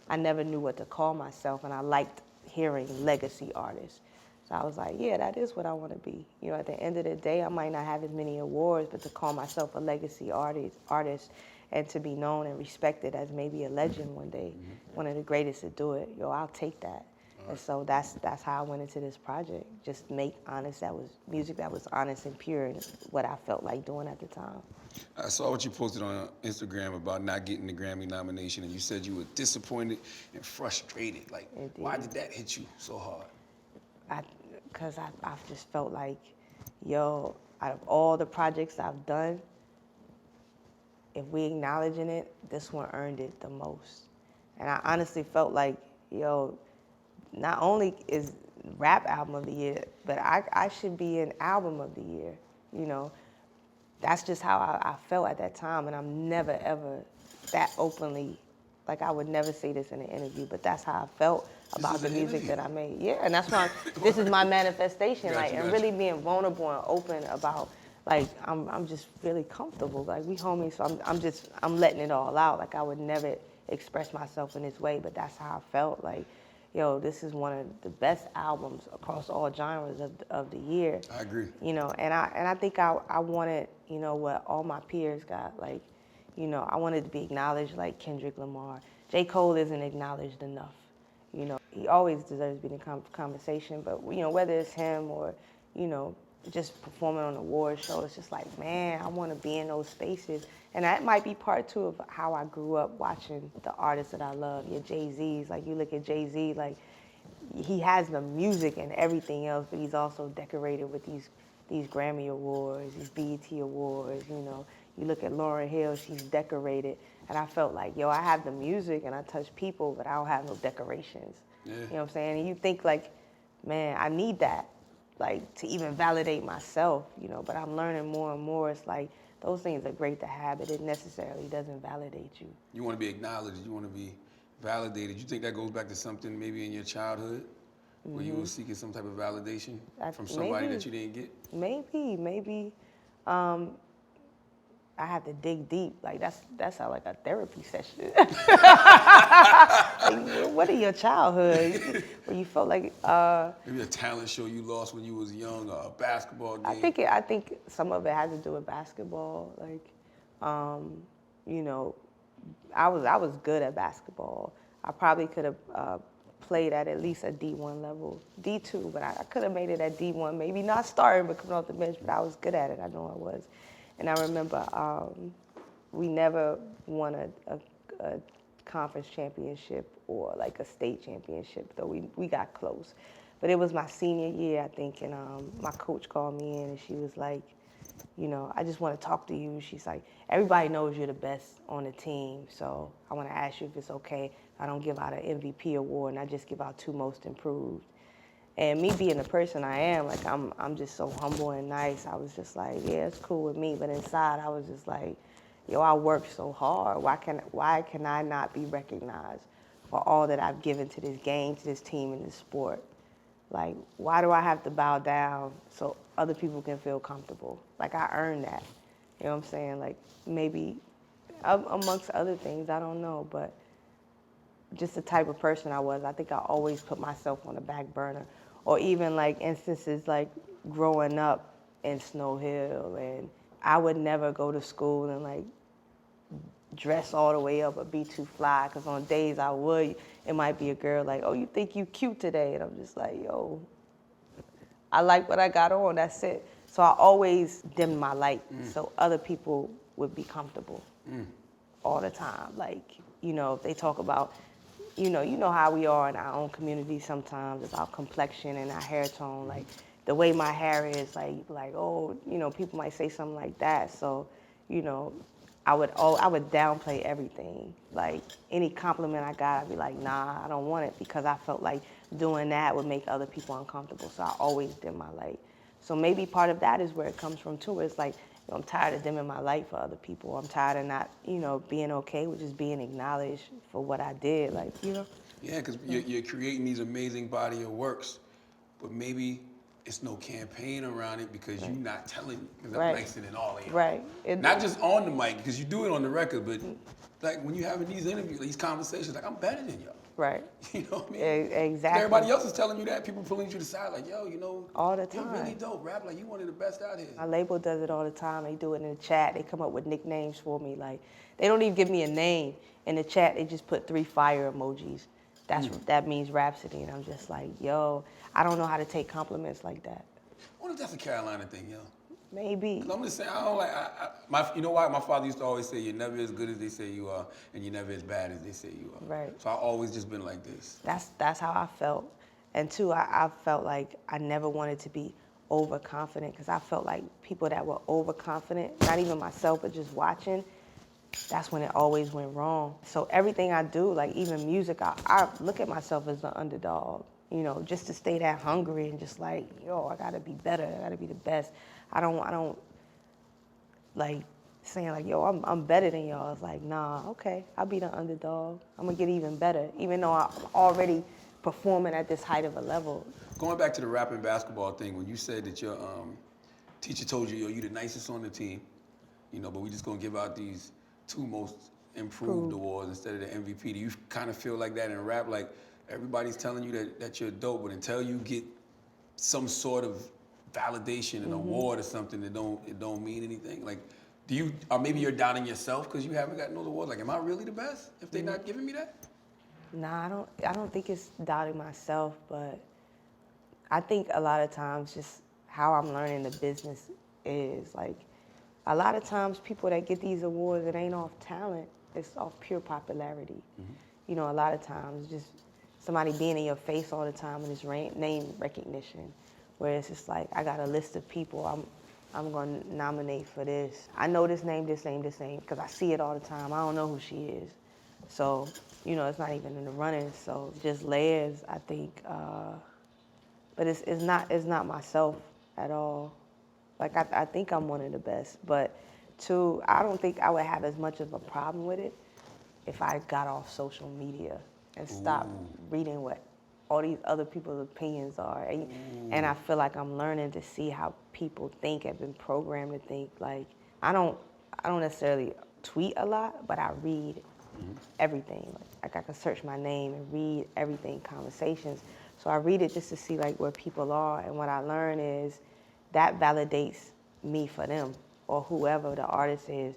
I never knew what to call myself, and I liked hearing legacy artists. So I was like, yeah, that is what I want to be. You know, at the end of the day, I might not have as many awards, but to call myself a legacy artist and to be known and respected as maybe a legend one day, one of the greatest to do it, yo, I'll take that. Right. And so that's how I went into this project. Just make music that was honest and pure and what I felt like doing at the time. I saw what you posted on Instagram about not getting the Grammy nomination, and you said you were disappointed and frustrated. Like, why did that hit you so hard? Because I just felt like, yo, out of all the projects I've done, if we acknowledging it, this one earned it the most. And I honestly felt like, yo, not only is rap album of the year, but I should be an album of the year, you know. That's just how I felt at that time, and I'm never, ever that openly like I would never say this in an interview, but that's how I felt about the music that I made. Yeah, and that's why this is my manifestation, and really being vulnerable and open about, like, I'm just really comfortable. Like, we homies, so I'm letting it all out. Like, I would never express myself in this way, but that's how I felt. Like, yo, this is one of the best albums across all genres of the year. I agree. You know, and I think I wanted, you know, what all my peers got. Like, you know, I wanted to be acknowledged like Kendrick Lamar. J. Cole isn't acknowledged enough. You know, he always deserves to be in the conversation, but, you know, whether it's him or, you know, just performing on an award show, it's just like, man, I want to be in those spaces. And that might be part two of how I grew up watching the artists that I love. Your Jay-Z's, like, you look at Jay-Z, like, he has the music and everything else, but he's also decorated with these Grammy awards, these BET awards, you know. You look at Lauryn Hill, she's decorated. And I felt like, yo, I have the music and I touch people, but I don't have no decorations. Yeah. You know what I'm saying? And you think like, man, I need that, like, to even validate myself, you know, but I'm learning more and more. It's like, those things are great to have, but it necessarily doesn't validate you. You want to be acknowledged, you want to be validated. You think that goes back to something maybe in your childhood where you were seeking some type of validation from somebody that you didn't get? Maybe. I have to dig deep. Like, that's how, like, a therapy session. Like, what in your childhood where you felt like maybe a talent show you lost when you was young, or a basketball game? I think some of it had to do with basketball. Like, you know, I was good at basketball. I probably could have played at least a D1 level, D2, but I could have made it at D1. Maybe not starting, but coming off the bench. But I was good at it. I know I was. And I remember we never won a conference championship or like a state championship, though we got close. But it was my senior year, I think, and my coach called me in and she was like, you know, I just want to talk to you. She's like, everybody knows you're the best on the team, so I want to ask you if it's okay if I don't give out an MVP award and I just give out 2 most improved. And me being the person I am, like, I'm just so humble and nice. I was just like, yeah, it's cool with me. But inside, I was just like, yo, I worked so hard. Why can I not be recognized for all that I've given to this game, to this team, and this sport? Like, why do I have to bow down so other people can feel comfortable? Like, I earned that. You know what I'm saying? Like, maybe amongst other things, I don't know. But just the type of person I was, I think I always put myself on the back burner. Or even like instances like growing up in Snow Hill, and I would never go to school and like dress all the way up or be too fly, because on days I would, it might be a girl like, oh, you think you cute today? And I'm just like, yo, I like what I got on, that's it. So I always dimmed my light so other people would be comfortable all the time. Like, you know, if they talk about, you know how we are in our own community sometimes about complexion and our hair tone, like the way my hair is, like, oh, you know, people might say something like that. So, you know, I would downplay everything. Like, any compliment I got, I'd be like, nah, I don't want it, because I felt like doing that would make other people uncomfortable. So I always dim my light. So maybe part of that is where it comes from too. It's like, you know, I'm tired of dimming my light for other people. I'm tired of not, you know, being okay with just being acknowledged for what I did. Like, you know. Yeah, because you're creating these amazing body of works, but maybe it's no campaign around it because you're not telling, because I'm mixing in all of you. Right. Not just on the mic, because you do it on the record, but like when you're having these interviews, these conversations, like, I'm better than y'all. Right. You know what I mean? Exactly. Everybody else is telling you that. People pulling you to the side, like, yo, you know, all the time. You're really dope, rap. Like, you one of the best out here. My label does it all the time. They do it in the chat. They come up with nicknames for me. Like, they don't even give me a name. In the chat, they just put 3 fire emojis. That means Rapsody. And I'm just like, yo, I don't know how to take compliments like that. I wonder if that's a Carolina thing, yo. Maybe. I'm just saying, I don't like, you know why? My father used to always say, you're never as good as they say you are, and you're never as bad as they say you are. Right. So I've always just been like this. That's how I felt. And two, I felt like I never wanted to be overconfident, because I felt like people that were overconfident, not even myself, but just watching, that's when it always went wrong. So everything I do, like even music, I look at myself as the underdog, you know, just to stay that hungry and just like, yo, I gotta be better, I gotta be the best. I don't like saying like, yo, I'm better than y'all. It's like, nah, okay, I'll be the underdog. I'm gonna get even better, even though I'm already performing at this height of a level. Going back to the rap and basketball thing, when you said that your teacher told you, yo, you the nicest on the team, you know, but we just gonna give out these 2 most improved awards instead of the MVP. Do you kind of feel like that in rap? Like everybody's telling you that you're dope, but until you get some sort of validation, an award or something, it don't mean anything. Like, do you, or maybe you're doubting yourself because you haven't gotten those awards? Like, am I really the best if they're not giving me that? Nah, I don't think it's doubting myself, but I think a lot of times just how I'm learning the business is like, a lot of times people that get these awards, it ain't off talent, it's off pure popularity. You know, a lot of times just somebody being in your face all the time and it's name recognition, where it's just like, I got a list of people I'm gonna nominate for this. I know this name, because I see it all the time. I don't know who she is. So, you know, it's not even in the running. So just layers, I think, but it's not myself at all. Like, I think I'm one of the best, but two, I don't think I would have as much of a problem with it if I got off social media and stopped reading what all these other people's opinions are. And I feel like I'm learning to see how people think, have been programmed to think. Like, I don't necessarily tweet a lot, but I read everything. Like I can search my name and read everything, conversations. So I read it just to see like where people are, and what I learn is that validates me for them, or whoever the artist is.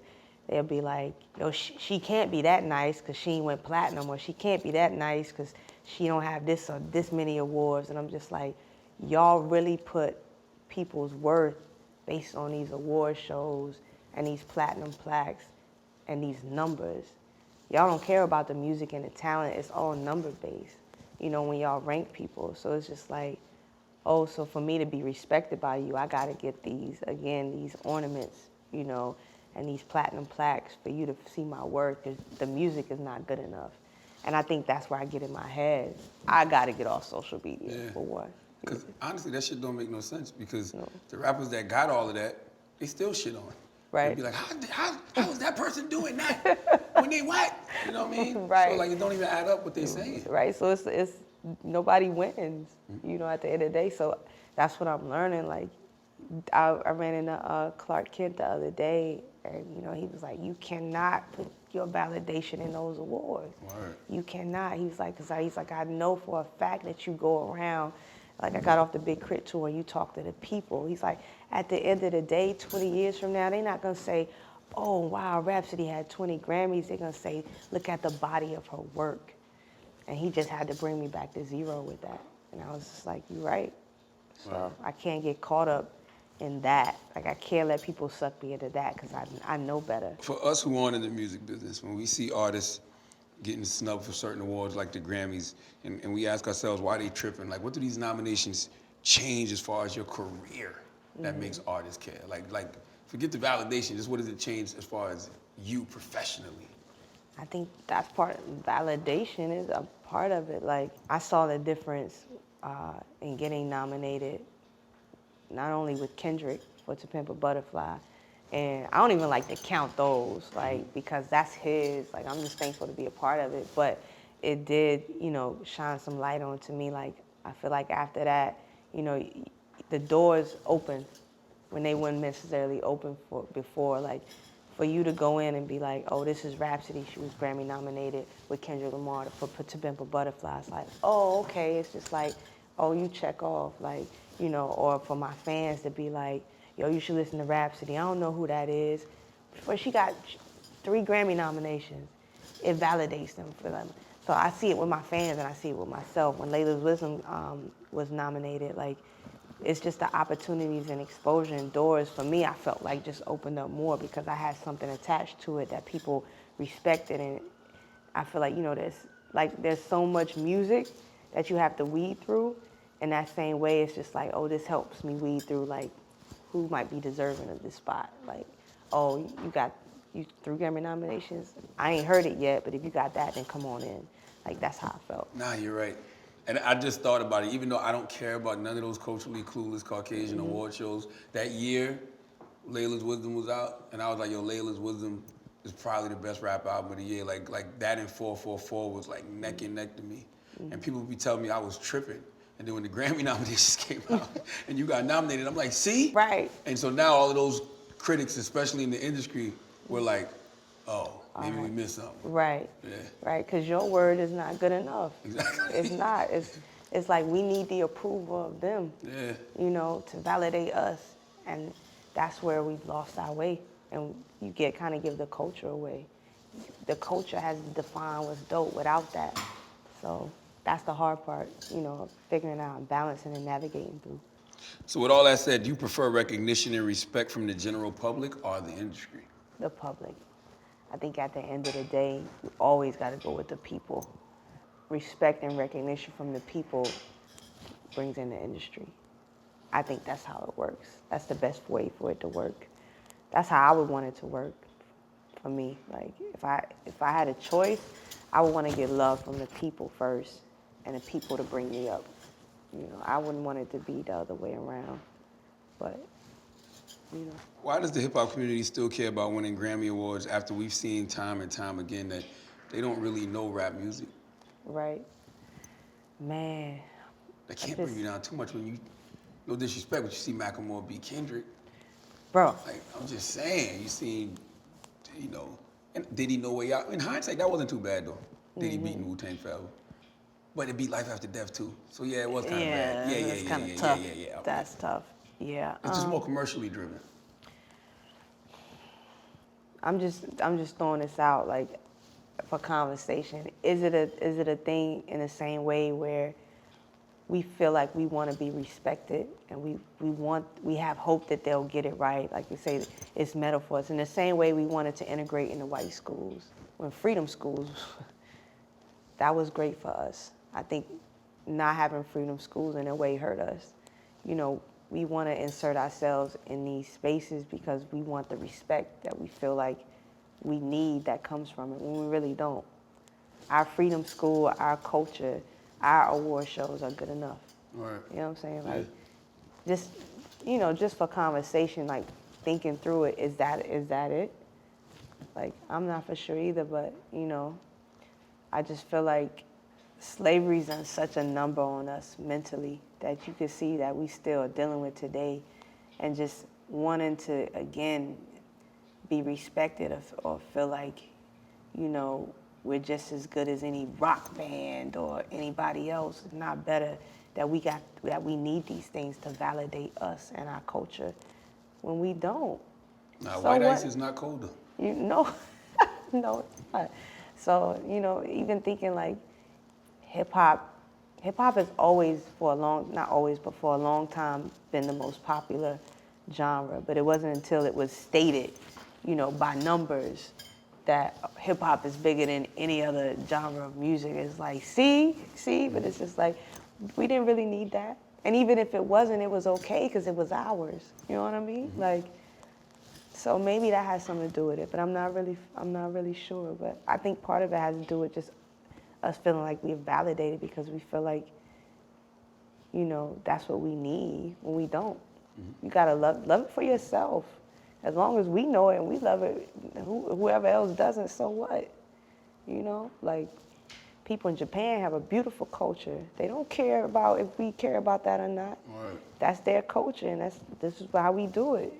They'll be like, yo, she can't be that nice because she went platinum, or she can't be that nice because she don't have this or this many awards. And I'm just like, y'all really put people's worth based on these award shows and these platinum plaques and these numbers. Y'all don't care about the music and the talent. It's all number based, you know, when y'all rank people. So it's just like, oh, so for me to be respected by you, I got to get these ornaments, you know, and these platinum plaques for you to see my work, because the music is not good enough. And I think that's where I get in my head. I got to get off social media for what? Because honestly, that shit don't make no sense, because the rappers that got all of that, they still shit on it. Right. They'd be like, how is that person doing that when they what? You know what I mean? Right. So like, it don't even add up what they saying. Right, so it's nobody wins, you know, at the end of the day. So that's what I'm learning. Like, I ran into Clark Kent the other day, and you know, he was like, you cannot put your validation in those awards. Word. You cannot. He's like, I know for a fact that you go around, like I got off the Big Crit tour and you talk to the people. He's like, at the end of the day, 20 years from now, they're not gonna say, oh wow, Rapsody had 20 Grammys. They're gonna say, look at the body of her work. And he just had to bring me back to zero with that. And I was just like, you're right. So I can't get caught up in that. Like, I can't let people suck me into that, because I know better. For us who aren't in the music business, when we see artists getting snubbed for certain awards like the Grammys, and we ask ourselves why they tripping, like what do these nominations change as far as your career that makes artists care? Like forget the validation, just what does it change as far as you professionally? I think that's validation is a part of it. Like, I saw the difference in getting nominated, not only with Kendrick for To Pimp a Butterfly, and I don't even like to count those, like, because that's his, like, I'm just thankful to be a part of it, but it did, you know, shine some light onto me. Like, I feel like after that, you know, the doors open when they weren't necessarily open before, like, for you to go in and be like, oh, this is Rapsody, she was Grammy nominated with Kendrick Lamar for To Pimp a Butterfly. It's like, oh, okay. It's just like, oh, you check off, like, you know, or for my fans to be like, yo, you should listen to Rapsody. I don't know who that is. But she got 3 Grammy nominations. It validates them for them. So I see it with my fans and I see it with myself. When Layla's Wisdom was nominated, like, it's just the opportunities and exposure and doors for me, I felt like just opened up more, because I had something attached to it that people respected. And I feel like, you know, there's so much music that you have to weed through. In that same way, it's just like, oh, this helps me weed through, like, who might be deserving of this spot. Like, oh, you got 3 Grammy nominations. I ain't heard it yet, but if you got that, then come on in. Like, that's how I felt. Nah, you're right. And I just thought about it, even though I don't care about none of those culturally clueless Caucasian award shows, that year, Layla's Wisdom was out, and I was like, yo, Layla's Wisdom is probably the best rap album of the year. Like that and 444 was like neck and neck to me. And people would be telling me I was tripping. And then when the Grammy nominations came out and you got nominated, I'm like, see? Right. And so now all of those critics, especially in the industry, were like, oh, maybe we missed something. Right. Yeah. Right, because your word is not good enough. Exactly. It's not. It's like we need the approval of them, Yeah. you know, to validate us. And that's where we've lost our way. And you kind of give the culture away. The culture has defined what's dope without that. So that's the hard part, you know, figuring out and balancing and navigating through. So with all that said, do you prefer recognition and respect from the general public or the industry? The public. I think at the end of the day, you always got to go with the people. Respect and recognition from the people brings in the industry. I think that's how it works. That's the best way for it to work. That's how I would want it to work for me. Like if I had a choice, I would want to get love from the people first and the people to bring me up. You know, I wouldn't want it to be the other way around. But, you know. Why does the hip hop community still care about winning Grammy Awards after we've seen time and time again that they don't really know rap music? Right. Man. They can't bring you down too much when you, no disrespect, but you see Macklemore beat Kendrick. Bro. Like, I'm just saying, you seen, you know, and Diddy No Way Out. In hindsight, that wasn't too bad though. Diddy beating Wu-Tang Forever. But it beat Life After Death too. So yeah, it was kind of bad. Yeah, it's kind of tough. Yeah. That's tough. Yeah. It's just more commercially driven. I'm just throwing this out like for conversation. Is it a thing in the same way where we feel like we want to be respected and we have hope that they'll get it right? Like you say, it's metaphors. In the same way we wanted to integrate into white schools, when freedom schools, that was great for us. I think not having freedom schools in a way hurt us. You know, we want to insert ourselves in these spaces because we want the respect that we feel like we need that comes from it when we really don't. Our freedom school, our culture, our award shows are good enough. Right. You know what I'm saying? Like, just, you know, just for conversation, like thinking through it, is that it? Like, I'm not for sure either, but, you know, I just feel like slavery's done such a number on us mentally that you can see that we still are dealing with today, and just wanting to, again, be respected or feel like, you know, we're just as good as any rock band or anybody else, if not better, that we need these things to validate us and our culture when we don't. Nah, So white what? ice is not colder. You know, no, it's not. So, you know, even thinking like hip hop has always not always, but for a long time been the most popular genre. But it wasn't until it was stated, you know, by numbers that hip hop is bigger than any other genre of music. It's like, see, but it's just like, we didn't really need that. And even if it wasn't, it was okay because it was ours. You know what I mean? Mm-hmm. Like, so maybe that has something to do with it, but I'm not really sure. But I think part of it has to do with just us feeling like we're validated because we feel like, you know, that's what we need when we don't. Mm-hmm. You gotta love it for yourself. As long as we know it and we love it, whoever else doesn't, so what? You know, like people in Japan have a beautiful culture. They don't care about if we care about that or not. Right. That's their culture, and this is how we do it.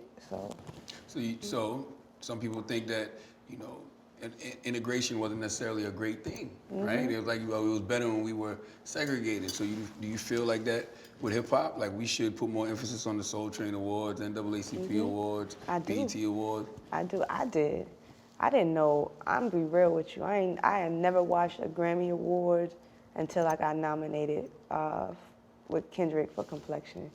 So some people think that, you know, integration wasn't necessarily a great thing, right? It was like, well, it was better when we were segregated. So do you feel like that with hip hop? Like we should put more emphasis on the Soul Train Awards, NAACP Awards, BET Awards? I did. I didn't know, I'm gonna be real with you, I had never watched a Grammy Award until I got nominated with Kendrick for Complexion.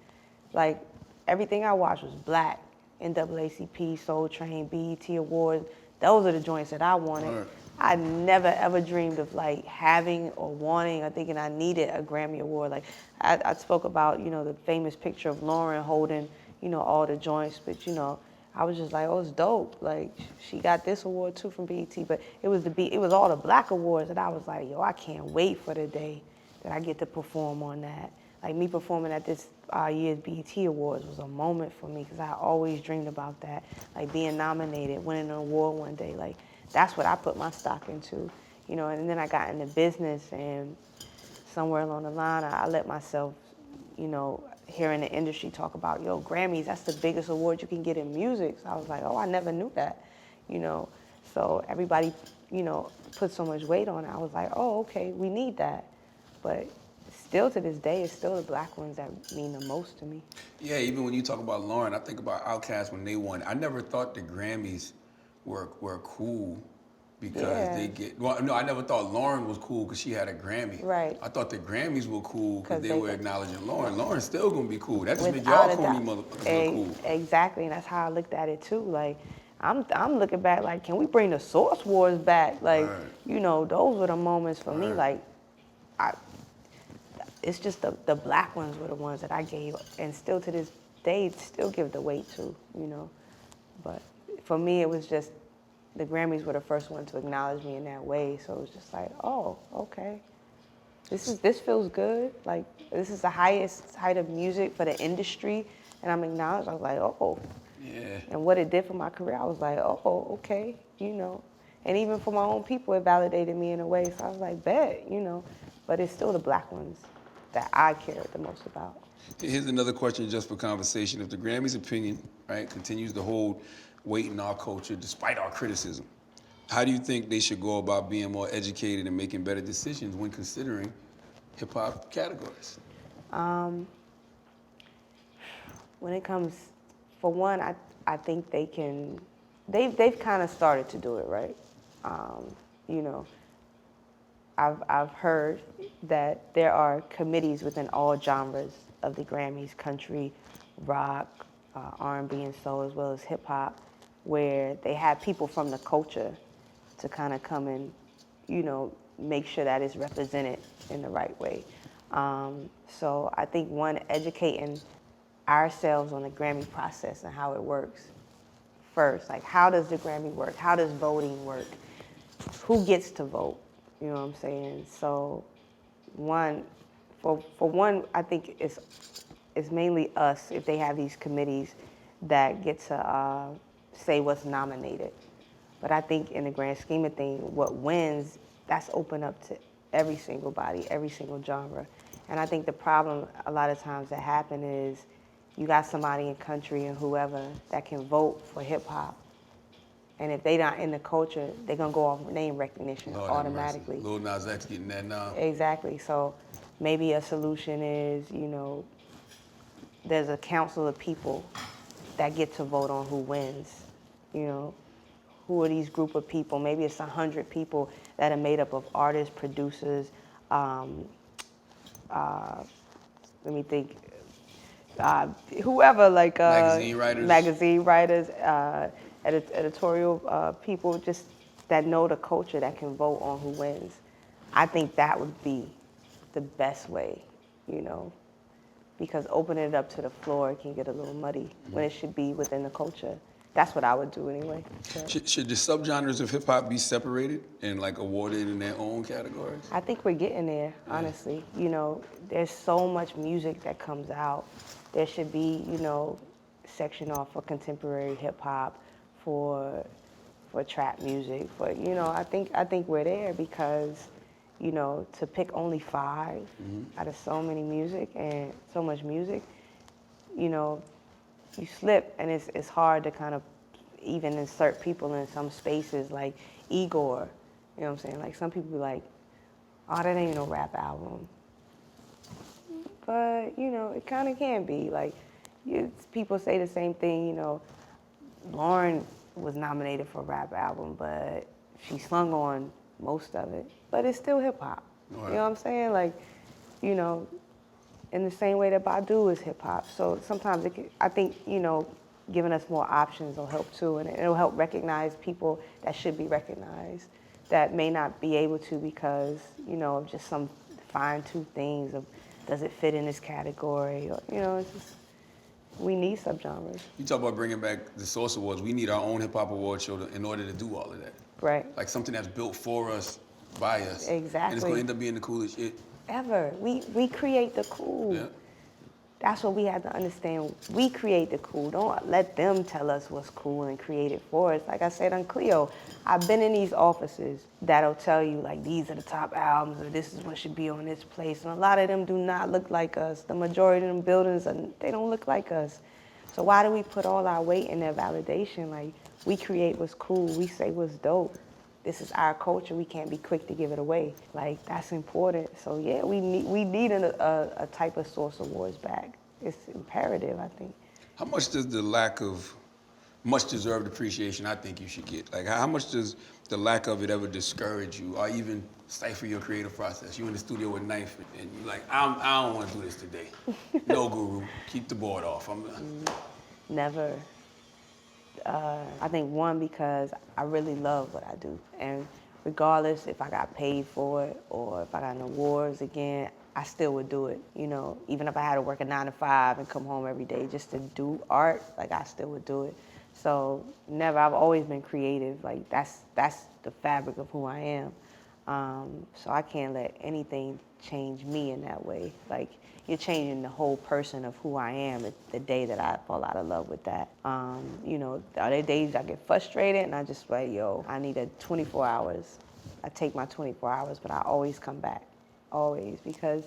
Like, everything I watched was black. NAACP, Soul Train, BET Awards, those are the joints that I wanted. Right. I never ever dreamed of like having or wanting or thinking I needed a Grammy Award. Like I spoke about, you know, the famous picture of Lauren holding, you know, all the joints, but you know, I was just like, oh, it's dope. Like she got this award too from BET, but it was all the black awards, and I was like, yo, I can't wait for the day that I get to perform on that. like me performing at this year's BET Awards was a moment for me because I always dreamed about that, like being nominated, winning an award one day. Like that's what I put my stock into, you know. And then I got into business, and somewhere along the line, I let myself, you know, hear in the industry talk about, yo, Grammys, that's the biggest award you can get in music. So I was like, oh, I never knew that, you know. So everybody, you know, put so much weight on it. I was like, oh, okay, we need that. But still to this day, it's still the black ones that mean the most to me. Yeah, even when you talk about Lauren, I think about Outkast when they won. I never thought the Grammys were cool because they get, well, no, I never thought Lauren was cool because she had a Grammy. Right. I thought the Grammys were cool because they were got, acknowledging Lauren. Lauren's still gonna be cool. That just makes without y'all a corny doubt. motherfuckers look cool. Exactly, and that's how I looked at it too. Like, I'm looking back like, can we bring the Source Wars back? Like, you know, those were the moments for me. Like, it's just the black ones were the ones that I gave, and still to this day, still give the weight to, you know. But for me, it was just, the Grammys were the first one to acknowledge me in that way. So it was just like, oh, okay. This feels good. Like, this is the highest height of music for the industry, and I'm acknowledged. I was like, oh. Yeah. And what it did for my career, I was like, oh, okay, you know. And even for my own people, it validated me in a way. So I was like, bet, you know. But it's still the black ones that I care the most about. Here's another question just for conversation. If the Grammys' opinion, right, continues to hold weight in our culture despite our criticism, how do you think they should go about being more educated and making better decisions when considering hip-hop categories? When it comes, for one, I think they can, they've kind of started to do it, right? You know, I've heard that there are committees within all genres of the Grammys, country, rock, R&B and soul, as well as hip hop, where they have people from the culture to kind of come and, you know, make sure that it's represented in the right way. So I think one, educating ourselves on the Grammy process and how it works first. Like, how does the Grammy work? How does voting work? Who gets to vote? You know what I'm saying? So one, for one, I think it's mainly us, if they have these committees that get to say what's nominated. But I think in the grand scheme of things, what wins, that's open up to every single body, every single genre. And I think the problem a lot of times that happen is you got somebody in country and whoever that can vote for hip hop. And if they not in the culture, they're gonna go off name recognition automatically. Lil Nas X getting that now. Exactly. So maybe a solution is, you know, there's a council of people that get to vote on who wins. You know, who are these group of people? Maybe it's 100 people that are made up of artists, producers, let me think, whoever, like magazine writers, editorial people, just that know the culture, that can vote on who wins. I think that would be the best way, you know, because opening it up to the floor can get a little muddy when it should be within the culture. That's what I would do anyway. So. Should the subgenres of hip hop be separated and like awarded in their own categories? I think we're getting there, honestly. You know, there's so much music that comes out. There should be, you know, section off for contemporary hip hop, for trap music, for, you know, I think we're there because, you know, to pick only 5 out of so many music and so much music, you know, you slip, and it's hard to kind of even insert people in some spaces like Igor, you know what I'm saying? Like, some people be like, oh, that ain't no rap album. But, you know, it kind of can be. Like, people say the same thing, you know, Lauren was nominated for a rap album, but she slung on most of it. But it's still hip hop. Right. You know what I'm saying? Like, you know, in the same way that Badu is hip hop. So sometimes I think, you know, giving us more options will help too, and it'll help recognize people that should be recognized that may not be able to because, you know, of just some fine-tooth things of, does it fit in this category? Or, you know, it's just, we need subgenres. You talk about bringing back the Source Awards. We need our own hip hop award show in order to do all of that. Right. Like something that's built for us, by us. Exactly. And it's gonna end up being the coolest shit. ever. We create the cool. Yeah. That's what we have to understand. We create the cool. Don't let them tell us what's cool and create it for us. Like I said on Cleo, I've been in these offices that'll tell you, like, these are the top albums, or this is what should be on this place. And a lot of them do not look like us. The majority of them buildings, they don't look like us. So why do we put all our weight in their validation? Like, we create what's cool. We say what's dope. This is our culture. We can't be quick to give it away. Like, that's important. So yeah, we need a type of Source Awards back. It's imperative, I think. How much does the lack of much deserved appreciation I think you should get? Like, how much does the lack of it ever discourage you or even stifle your creative process? You in the studio with a knife and you're like, I don't want to do this today. No, guru, keep the board off. Never. I think one, because I really love what I do. And regardless if I got paid for it or if I got an awards again, I still would do it. You know, even if I had to work a 9 to 5 and come home every day just to do art, like, I still would do it. So never, I've always been creative. Like, that's the fabric of who I am. So I can't let anything change me in that way. Like, you're changing the whole person of who I am the day that I fall out of love with that. You know, are there days I get frustrated and I just like, yo, I need a 24 hours. I take my 24 hours, but I always come back, always, because,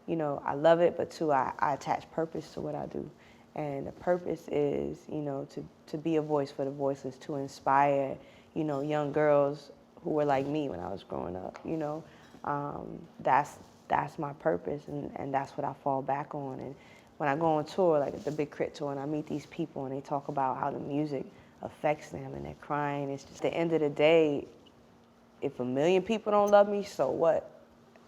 you know, I love it, but too, I attach purpose to what I do. And the purpose is, you know, to be a voice for the voiceless, to inspire, you know, young girls who were like me when I was growing up, you know. That's my purpose, and that's what I fall back on. And when I go on tour, like the Big Crit tour, and I meet these people and they talk about how the music affects them and they're crying, it's just, at the end of the day, if 1 million people don't love me, so what?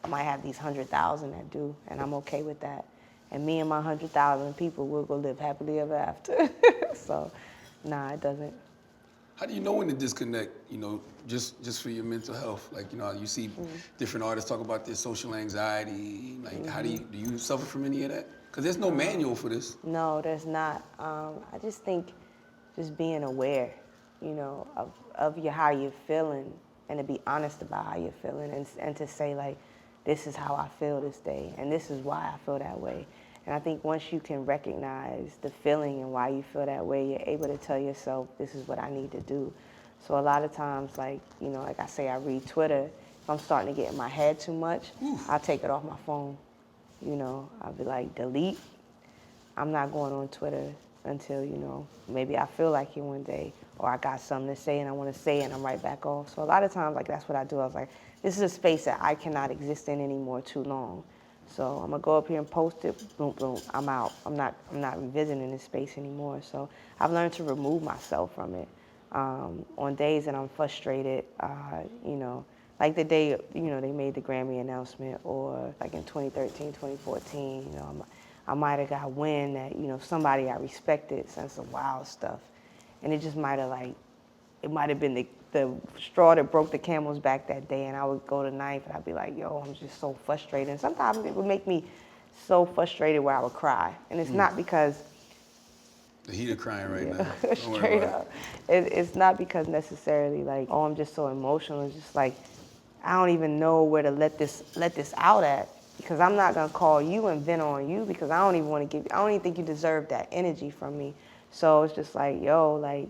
I might have these 100,000 that do, and I'm okay with that. And me and my 100,000 people will go live happily ever after. So, nah, it doesn't. How do you know when to disconnect, you know, just for your mental health? Like, you know, you see different artists talk about their social anxiety. Like, how do you suffer from any of that? Because there's no manual for this. No, there's not. I just think just being aware, you know, of how you're feeling, and to be honest about how you're feeling, and to say, like, this is how I feel this day, and this is why I feel that way. And I think once you can recognize the feeling and why you feel that way, you're able to tell yourself, this is what I need to do. So a lot of times, like, you know, like I say, I read Twitter. If I'm starting to get in my head too much, I'll take it off my phone. You know, I'll be like, delete. I'm not going on Twitter until, you know, maybe I feel like it one day, or I got something to say and I want to say it and I'm right back off. So a lot of times, like, that's what I do. I was like, this is a space that I cannot exist in anymore too long. So I'm gonna go up here and post it, boom, boom, I'm out. I'm not revisiting this space anymore. So I've learned to remove myself from it. On days that I'm frustrated, you know, like the day, you know, they made the Grammy announcement, or like in 2013, 2014, you know, I might have got wind that, you know, somebody I respected said some wild stuff. And it just might have, like, it might have been the straw that broke the camel's back that day, and I would go to knife and I'd be like, yo, I'm just so frustrated. And sometimes it would make me so frustrated where I would cry. And it's not because... The heat of crying right now. Straight up. It's not because necessarily, like, oh, I'm just so emotional. It's just like, I don't even know where to let this out at, because I'm not gonna call you and vent on you, because I don't even think you deserve that energy from me. So it's just like, yo, like,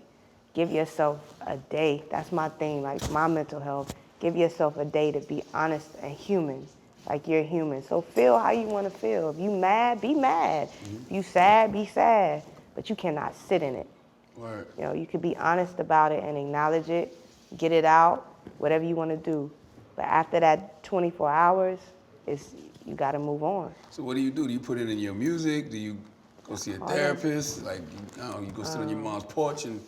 give yourself a day. That's my thing, like, my mental health. Give yourself a day to be honest and human. Like, you're human. So feel how you want to feel. If you mad, be mad. If you sad, be sad. But you cannot sit in it. Word. You know, you could be honest about it and acknowledge it, get it out, whatever you want to do. But after that 24 hours, you got to move on. So what do? Do you put it in your music? Do you go see a therapist? Like, I don't know, you go sit on your mom's porch in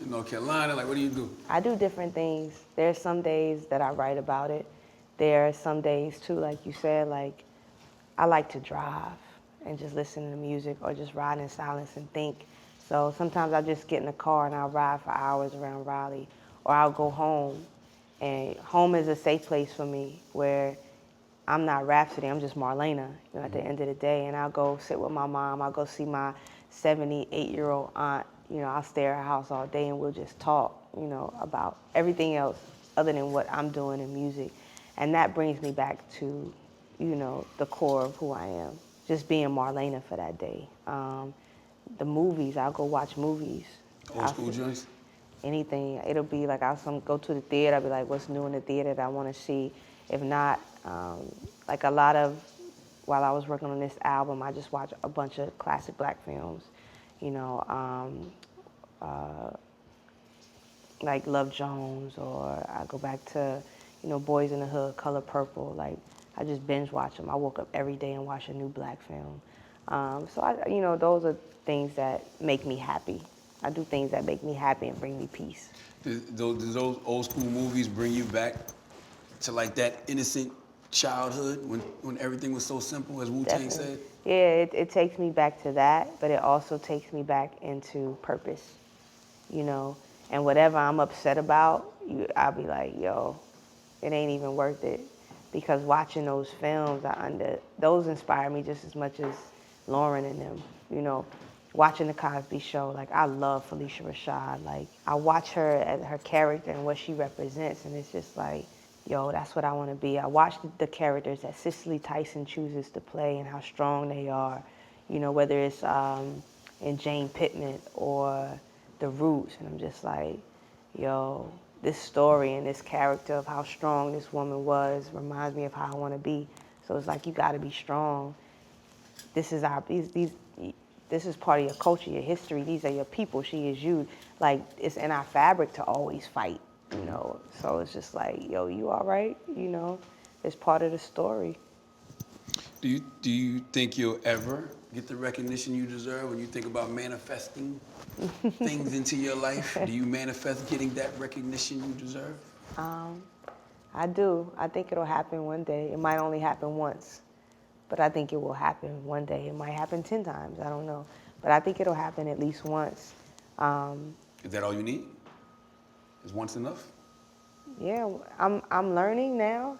North Carolina? Like, what do you do? I do different things. There's some days that I write about it. There are some days too, like you said, like, I like to drive and just listen to music, or just ride in silence and think. So sometimes I just get in the car and I'll ride for hours around Raleigh, or I'll go home. And home is a safe place for me, where I'm not Rapsody, I'm just Marlena, you know, at the end of the day. And I'll go sit with my mom, I'll go see my 78-year-old aunt. You know, I'll stay at her house all day and we'll just talk, you know, about everything else other than what I'm doing in music. And that brings me back to you know, the core of who I am. Just being Marlena for that day. The movies, I'll go watch movies. Old school joints? Anything. It'll be like I'll go to the theater. I'll be like, what's new in the theater that I want to see? If not, like a lot of, while I was working on this album, I just watched a bunch of classic black films. You know, like Love Jones, or I go back to, you know, Boys in the Hood, Color Purple. Like, I just binge watch them. I woke up every day and watch a new black film. So you know, those are things that make me happy. I do things that make me happy and bring me peace. Do those old school movies bring you back to like that innocent childhood when everything was so simple, as Wu-Tang said? Yeah, it takes me back to that, but it also takes me back into purpose, you know. And whatever I'm upset about, I'll be like, yo, it ain't even worth it. Because watching those films, those inspire me just as much as Lauren and them, you know. Watching The Cosby Show, like, I love Felicia Rashad. Like, I watch her as her character and what she represents, and it's just like, yo, that's what I want to be. I watch the characters that Cicely Tyson chooses to play and how strong they are, you know, whether it's in Jane Pittman or The Roots, and I'm just like, yo, this story and this character of how strong this woman was reminds me of how I want to be. So it's like, you got to be strong. This is this is part of your culture, your history. These are your people. She is you. Like, it's in our fabric to always fight, you know. So it's just like, yo, you all right? You know, it's part of the story. Do you think you'll ever get the recognition you deserve when you think about manifesting things into your life? Do you manifest getting that recognition you deserve? I do. I think it'll happen one day. It might only happen once, but I think it will happen one day. It might happen 10 times. I don't know. But I think it'll happen at least once. Is that all you need? Is once enough? Yeah, I'm learning now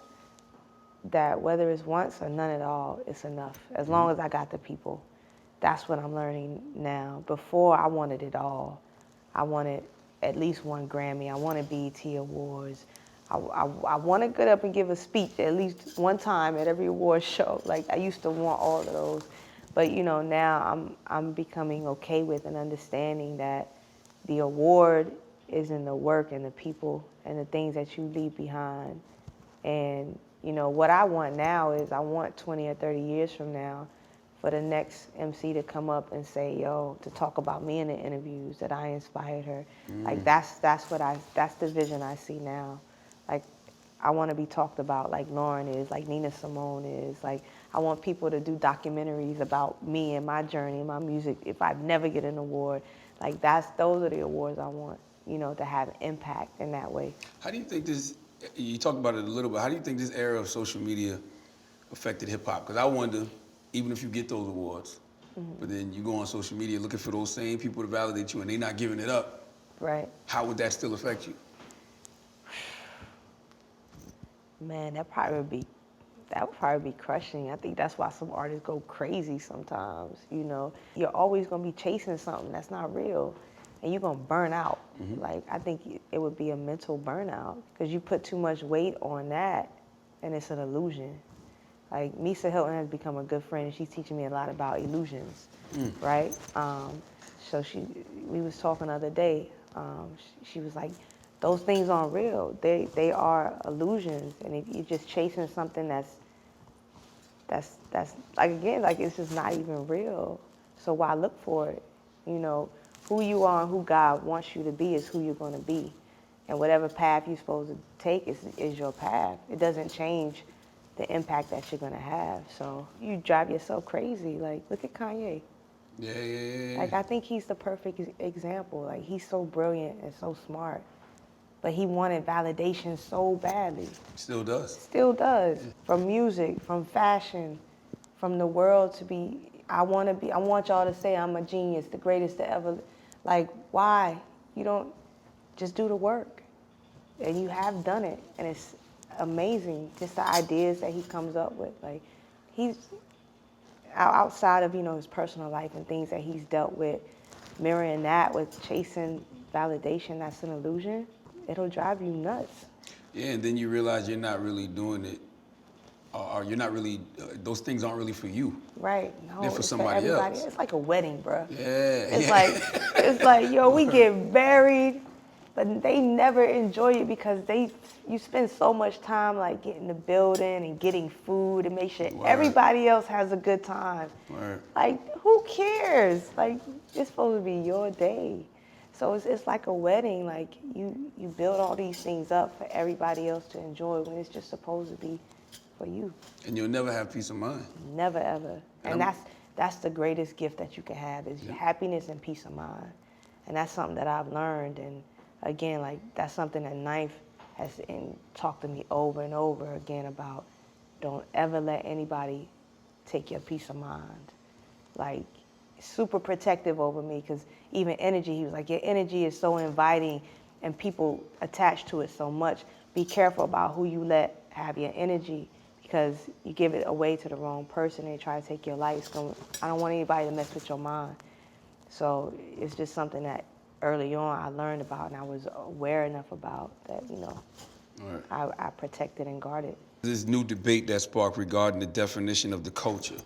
that whether it's once or none at all, it's enough. As long as I got the people. That's what I'm learning now. Before, I wanted it all. I wanted at least one Grammy. I wanted BET Awards. I want to get up and give a speech at least one time at every award show. Like, I used to want all of those. But, you know, now I'm becoming okay with and understanding that the award is in the work and the people and the things that you leave behind. And, you know, what I want now is I want 20 or 30 years from now for the next MC to come up and say, yo, to talk about me in the interviews, that I inspired her. Like, that's the vision I see now. Like, I want to be talked about like Lauren is, like Nina Simone is. Like, I want people to do documentaries about me and my journey and my music if I never get an award. Like, those are the awards I want, you know, to have impact in that way. How do you think this, you talked about it a little bit, how do you think this era of social media affected hip hop? Because I wonder, even if you get those awards, but then you go on social media looking for those same people to validate you and they're not giving it up, Right. how would that still affect you? Man, that would probably be crushing. I think that's why some artists go crazy sometimes, you know. You're always gonna be chasing something that's not real, and you're gonna burn out. Like, I think it would be a mental burnout, because you put too much weight on that, and it's an illusion. Like, Misa Hilton has become a good friend, and she's teaching me a lot about illusions, right? So we was talking the other day, she was like, those things aren't real. They are illusions, and if you're just chasing something that's like, again, like, it's just not even real. So why look for it? You know, who you are and who God wants you to be is who you're going to be, and whatever path you're supposed to take is your path. It doesn't change the impact that you're going to have. So you drive yourself crazy. Like, look at Kanye. Yeah. Like, I think he's the perfect example. Like, he's so brilliant and so smart, but he wanted validation so badly. Still does. Still does. From music, from fashion, from the world to be, I want y'all to say I'm a genius, the greatest to ever. Like, why? You don't just do the work. And you have done it, and it's amazing, just the ideas that he comes up with. Like, he's outside of, you know, his personal life and things that he's dealt with, mirroring that with chasing validation that's an illusion, it'll drive you nuts. Yeah, and then you realize you're not really doing it are you're not really, those things aren't really for you. Right. No, They're for it's somebody for everybody. else. It's like a wedding, bro. Yeah. It's like, yo, we get married, but they never enjoy it because you spend so much time like getting the building and getting food and make sure everybody else has a good time. Word. Like, who cares? Like, it's supposed to be your day. So it's like a wedding. Like, you build all these things up for everybody else to enjoy when it's just supposed to be for you. And you'll never have peace of mind. Never, ever. And that's the greatest gift that you can have is happiness and peace of mind. And that's something that I've learned. And again, like, that's something that Ninth has talked to me over and over again about. Don't ever let anybody take your peace of mind. Like, super protective over me, because even energy, he was like, your energy is so inviting and people attach to it so much. Be careful about who you let have your energy, because you give it away to the wrong person and they try to take your life. I don't want anybody to mess with your mind. So it's just something that early on I learned about and I was aware enough about that, I protected and guarded. This new debate that sparked regarding the definition of the culture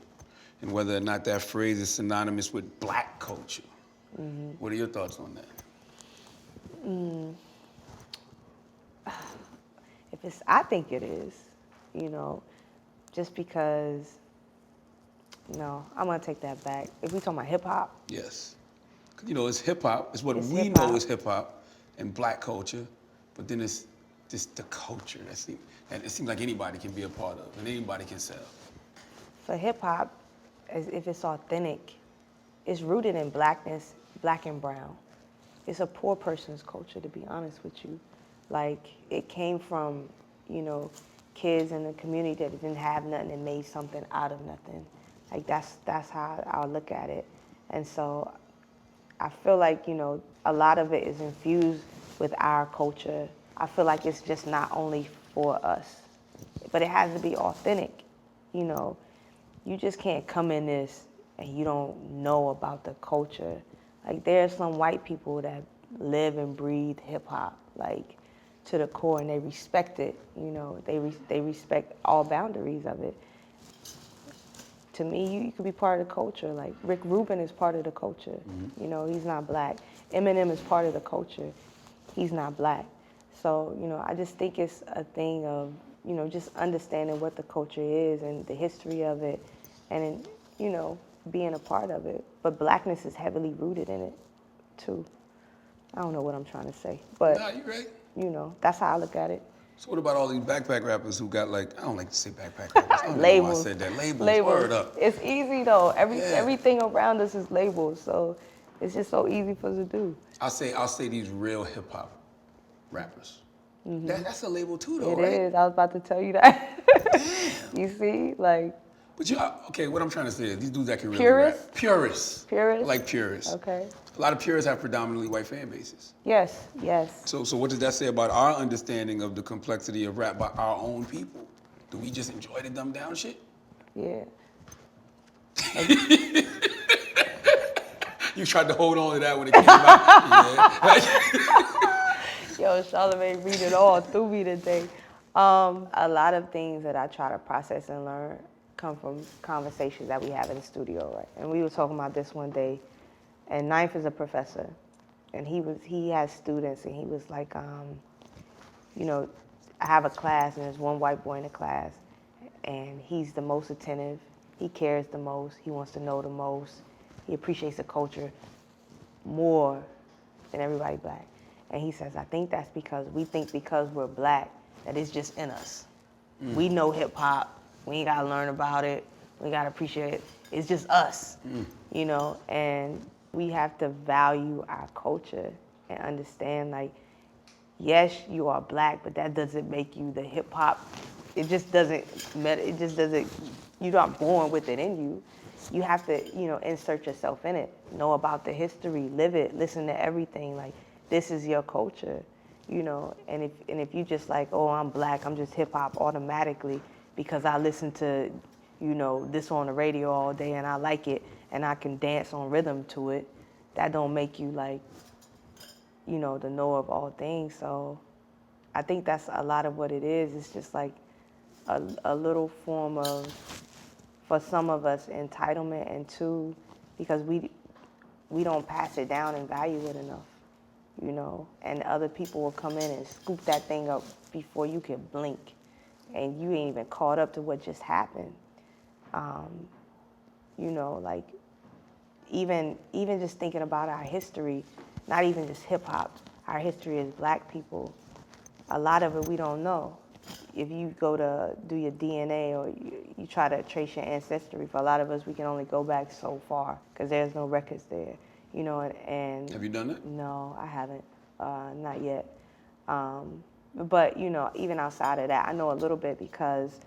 and whether or not that phrase is synonymous with black culture. Mm-hmm. What are your thoughts on that? I think it is, just because, no, I'm gonna take that back. If we talking about hip hop. Yes. It's hip hop. It's what we hip-hop. know is hip hop and black culture, but then it's just the culture and it seems like anybody can be a part of and anybody can sell. For hip hop, if it's authentic, it's rooted in blackness, black and brown. It's a poor person's culture, to be honest with you. Like, it came from, kids in the community that didn't have nothing and made something out of nothing. Like, that's how I look at it. And so I feel like, a lot of it is infused with our culture. I feel like it's just not only for us, but it has to be authentic. You just can't come in this and you don't know about the culture. Like, there's some white people that live and breathe hip hop, like, to the core, and they respect it. They respect all boundaries of it. To me, you could be part of the culture. Like, Rick Rubin is part of the culture. Mm-hmm. He's not black. Eminem is part of the culture. He's not black. So, I just think it's a thing of, just understanding what the culture is and the history of it and, being a part of it. But blackness is heavily rooted in it, too. I don't know what I'm trying to say, but, nah, you're right. That's how I look at it. So what about all these backpack rappers who got, like, I don't like to say backpack rappers. I don't Labels. know why I said that. Labels. Word up. It's easy, though. Everything around us is labels, so it's just so easy for us to do. I'll say these real hip hop rappers. Mm-hmm. That's a label too, though, It right? It is. I was about to tell you that. Damn. You see, like. But okay, what I'm trying to say is these dudes that can really purists? rap. Purists. Purists? Like purists. Okay. A lot of purists have predominantly white fan bases. Yes. So what does that say about our understanding of the complexity of rap by our own people? Do we just enjoy the dumbed down shit? Yeah. You tried to hold on to that when it came out. Yeah. Yo, Charlamagne read it all through me today. A lot of things that I try to process and learn come from conversations that we have in the studio, right? And we were talking about this one day, and Ninth is a professor, and he has students, and he was like, I have a class, and there's one white boy in the class, and he's the most attentive, he cares the most, he wants to know the most, he appreciates the culture more than everybody black. And he says, I think that's because we think because we're black that it's just in us. We know hip hop, we ain't gotta learn about it, we gotta appreciate it. It's just us, and we have to value our culture and understand, like, yes, you are black, but that doesn't make you the hip hop. It just doesn't matter. It just doesn't, you're not born with it in you. You have to, insert yourself in it, know about the history, live it, listen to everything. Like, this is your culture, and if you just like, oh, I'm black, I'm just hip hop automatically because I listen to, this on the radio all day and I like it and I can dance on rhythm to it, that don't make you like, the knower of all things. So I think that's a lot of what it is. It's just like a little form of, for some of us, entitlement, and two, because we don't pass it down and value it enough, you know, and other people will come in and scoop that thing up before you can blink, and you ain't even caught up to what just happened. You know, like even just thinking about our history, not even just hip hop, our history as Black people, a lot of it we don't know. If you go to do your DNA or you try to trace your ancestry, for a lot of us, we can only go back so far because there's no records there, you know. And have you done that? No, I haven't, not yet. But you know, even outside of that, I know a little bit because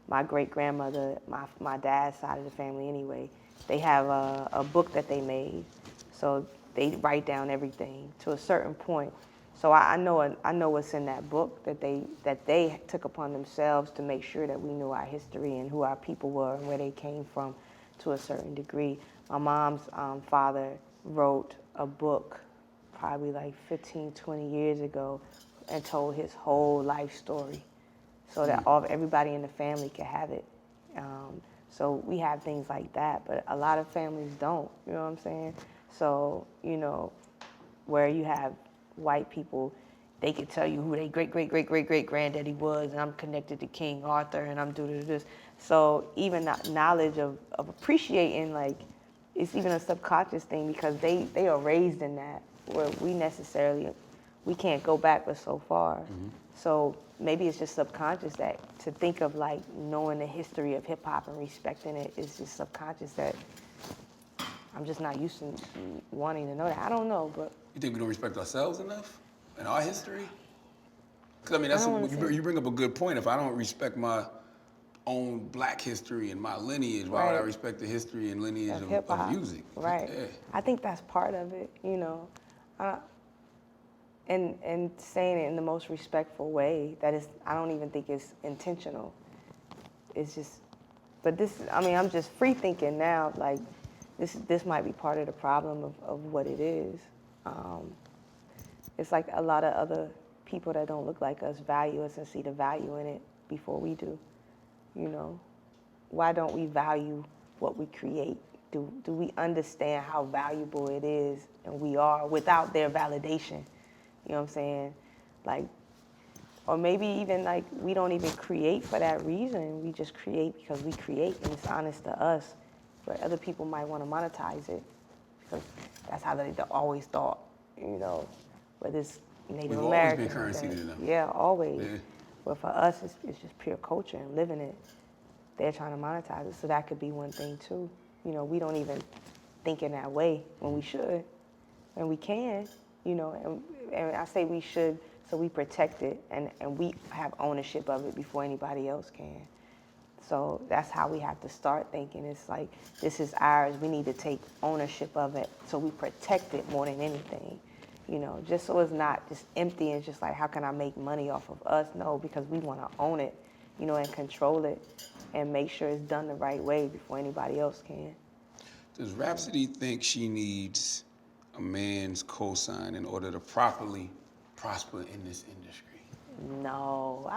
my great grandmother, my dad's side of the family anyway, they have a book that they made, so they write down everything to a certain point. So I know what's in that book that they took upon themselves to make sure that we knew our history and who our people were and where they came from to a certain degree. My mom's father wrote a book probably like 15, 20 years ago and told his whole life story so that everybody in the family could have it. So we have things like that, but a lot of families don't, you know what I'm saying? So, you know, where you have white people, they could tell you who their great-great-great-great-great-granddaddy was, and I'm connected to King Arthur, and I'm doing this. So even that knowledge of appreciating, like, it's even a subconscious thing because they are raised in that, where we can't go back but so far. Mm-hmm. So maybe it's just subconscious that to think of like knowing the history of hip hop and respecting it is just subconscious that I'm just not used to wanting to know that. I don't know, but. You think we don't respect ourselves enough and our history? Because I mean, that's you bring up a good point. If I don't respect my own Black history and my lineage, why would I respect the history and lineage of music? Right. Yeah. I think that's part of it, you know. And saying it in the most respectful way, that is, I don't even think it's intentional. It's just, but this, I mean, I'm just free thinking now, like, this might be part of the problem of what it is. It's like a lot of other people that don't look like us value us and see the value in it before we do, you know. Why don't we value what we create? Do we understand how valuable it is and we are without their validation? You know what I'm saying? Like, or maybe even like we don't even create for that reason. We just create because we create and it's honest to us. But other people might want to monetize it because that's how they always thought, you know, whether it's Native American. We've always been currency to them. Yeah, always. Yeah. But for us, it's just pure culture and living it. They're trying to monetize it, so that could be one thing too. You know, we don't even think in that way when we should, and we can, you know, and I say we should, so we protect it and we have ownership of it before anybody else can. So that's how we have to start thinking. It's like, this is ours, we need to take ownership of it, so we protect it more than anything. You know, just so it's not just empty and just like, how can I make money off of us? No, because we want to own it, you know, and control it and make sure it's done the right way before anybody else can. Does Rapsody think she needs a man's cosign in order to properly prosper in this industry? No,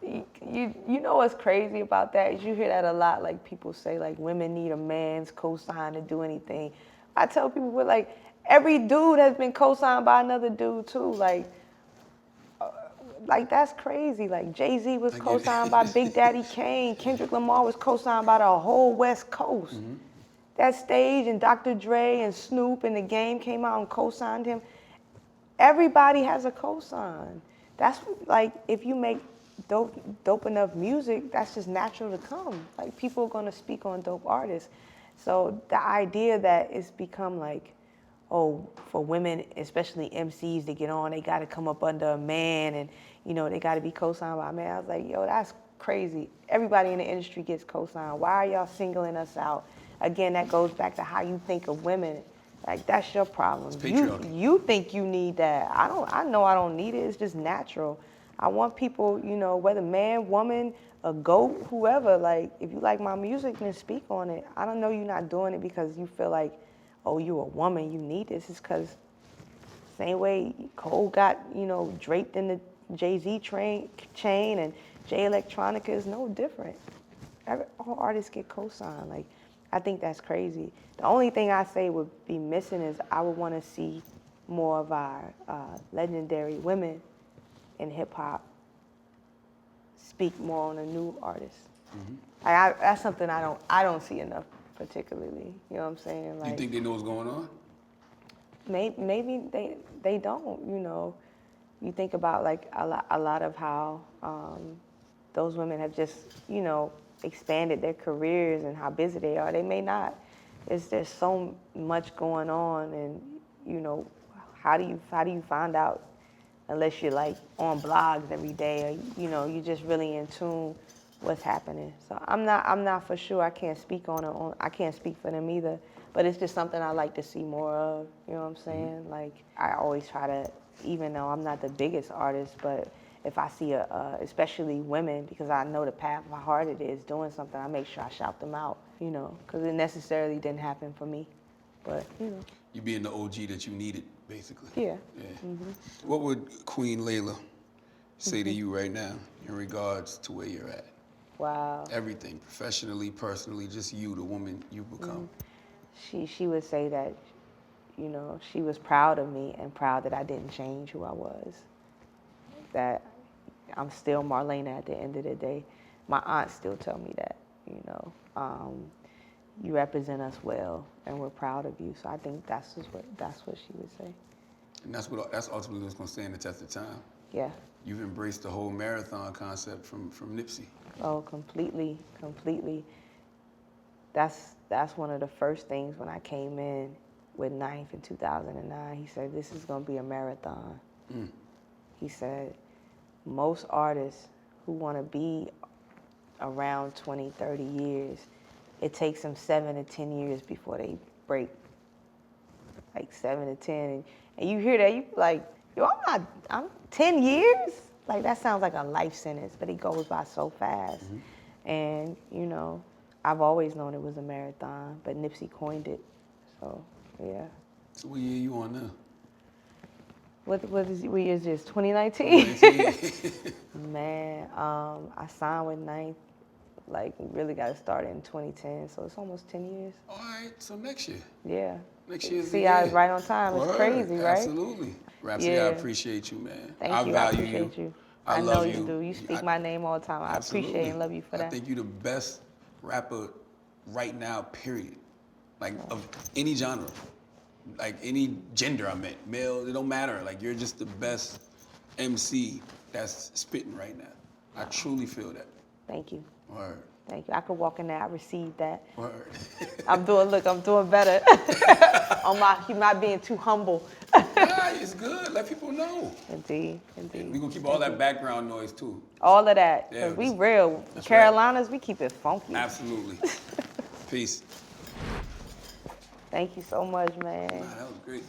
you know what's crazy about that is you hear that a lot, like people say like women need a man's cosign to do anything. I tell people, we're like, every dude has been co-signed by another dude too. Like that's crazy. Like Jay-Z was co-signed by Big Daddy Kane. Kendrick Lamar was co-signed by the whole West Coast. Mm-hmm. That stage and Dr. Dre and Snoop and The Game came out and co-signed him. Everybody has a co-sign. That's like, if you make dope enough music, that's just natural to come. Like people are gonna speak on dope artists. So the idea that it's become like, oh, for women, especially MCs, to get on, they got to come up under a man and, you know, they got to be co-signed by a man. I was like, yo, that's crazy. Everybody in the industry gets co-signed. Why are y'all singling us out? Again, that goes back to how you think of women. Like, that's your problem. It's patriarchy. You think you need that. I know I don't need it. It's just natural. I want people, you know, whether man, woman, a goat, whoever, like, if you like my music, then speak on it. I don't know you're not doing it because you feel like, oh, you're a woman, you need this. It's because same way Cole got, you know, draped in the Jay-Z chain and Jay Electronica is no different. All artists get co-signed. Like, I think that's crazy. The only thing I say would be missing is I would want to see more of our legendary women in hip hop speak more on a new artist. That's something I don't see enough, particularly. You know what I'm saying? Like, You think they know what's going on? Maybe they don't. You know, you think about like a lot of how those women have just, you know, expanded their careers and how busy they are. They may not. There's so much going on, and you know, how do you find out unless you're like on blogs every day, or you know, you're just really in tune what's happening. So I'm not for sure. I can't speak on it. I can't speak for them either. But it's just something I like to see more of. You know what I'm saying? Like, I always try to, even though I'm not the biggest artist, but if I see especially women, because I know the path, how hard it is doing something, I make sure I shout them out, you know, because it necessarily didn't happen for me. But, you know. You being the OG that you needed, basically. Yeah. What would Queen Layla say to you right now in regards to where you're at? Wow. Everything, professionally, personally, just you, the woman you've become. She would say that, you know, she was proud of me and proud that I didn't change who I was. That I'm still Marlena at the end of the day. My aunt still tell me that, you know. You represent us well, and we're proud of you. So I think that's what she would say. And that's ultimately what's going to stand the test of time. Yeah. You've embraced the whole marathon concept from Nipsey. Oh, completely. That's one of the first things when I came in with Ninth in 2009. He said, this is going to be a marathon. He said, most artists who want to be around 20, 30 years, it takes them 7 to 10 years before they break. Like 7 to 10. And you hear that, you like, yo, I'm 10 years? Like, that sounds like a life sentence, but it goes by so fast. And, you know, I've always known it was a marathon, but Nipsey coined it. So, yeah. So what year you on now? What year is this, 2019? Man, I signed with Ninth. Like, we really got to start in 2010, so it's almost 10 years. All right, so next year. Yeah. Next year's See the how year. it's right on time. It's crazy, right? Absolutely. Rapsody, Yeah. I appreciate you, man. Thank I you. value I appreciate you. I know love you do. You speak my name all the time. I appreciate and love you for that. I think you're the best rapper right now, period. Like, of any genre. Like, any gender, I meant. Male, it don't matter. Like, you're just the best MC that's spitting right now. I truly feel that. Thank you. Word. Thank you. I could walk in there. I received that. Word. I'm doing better. You're not being too humble. Nah, it's good. Let people know. Indeed. We're going to keep all that background noise, too. All of that. Yeah, Because we real. that's Carolinas, we keep it funky. Absolutely. Peace. Thank you so much, man. Nah, that was great.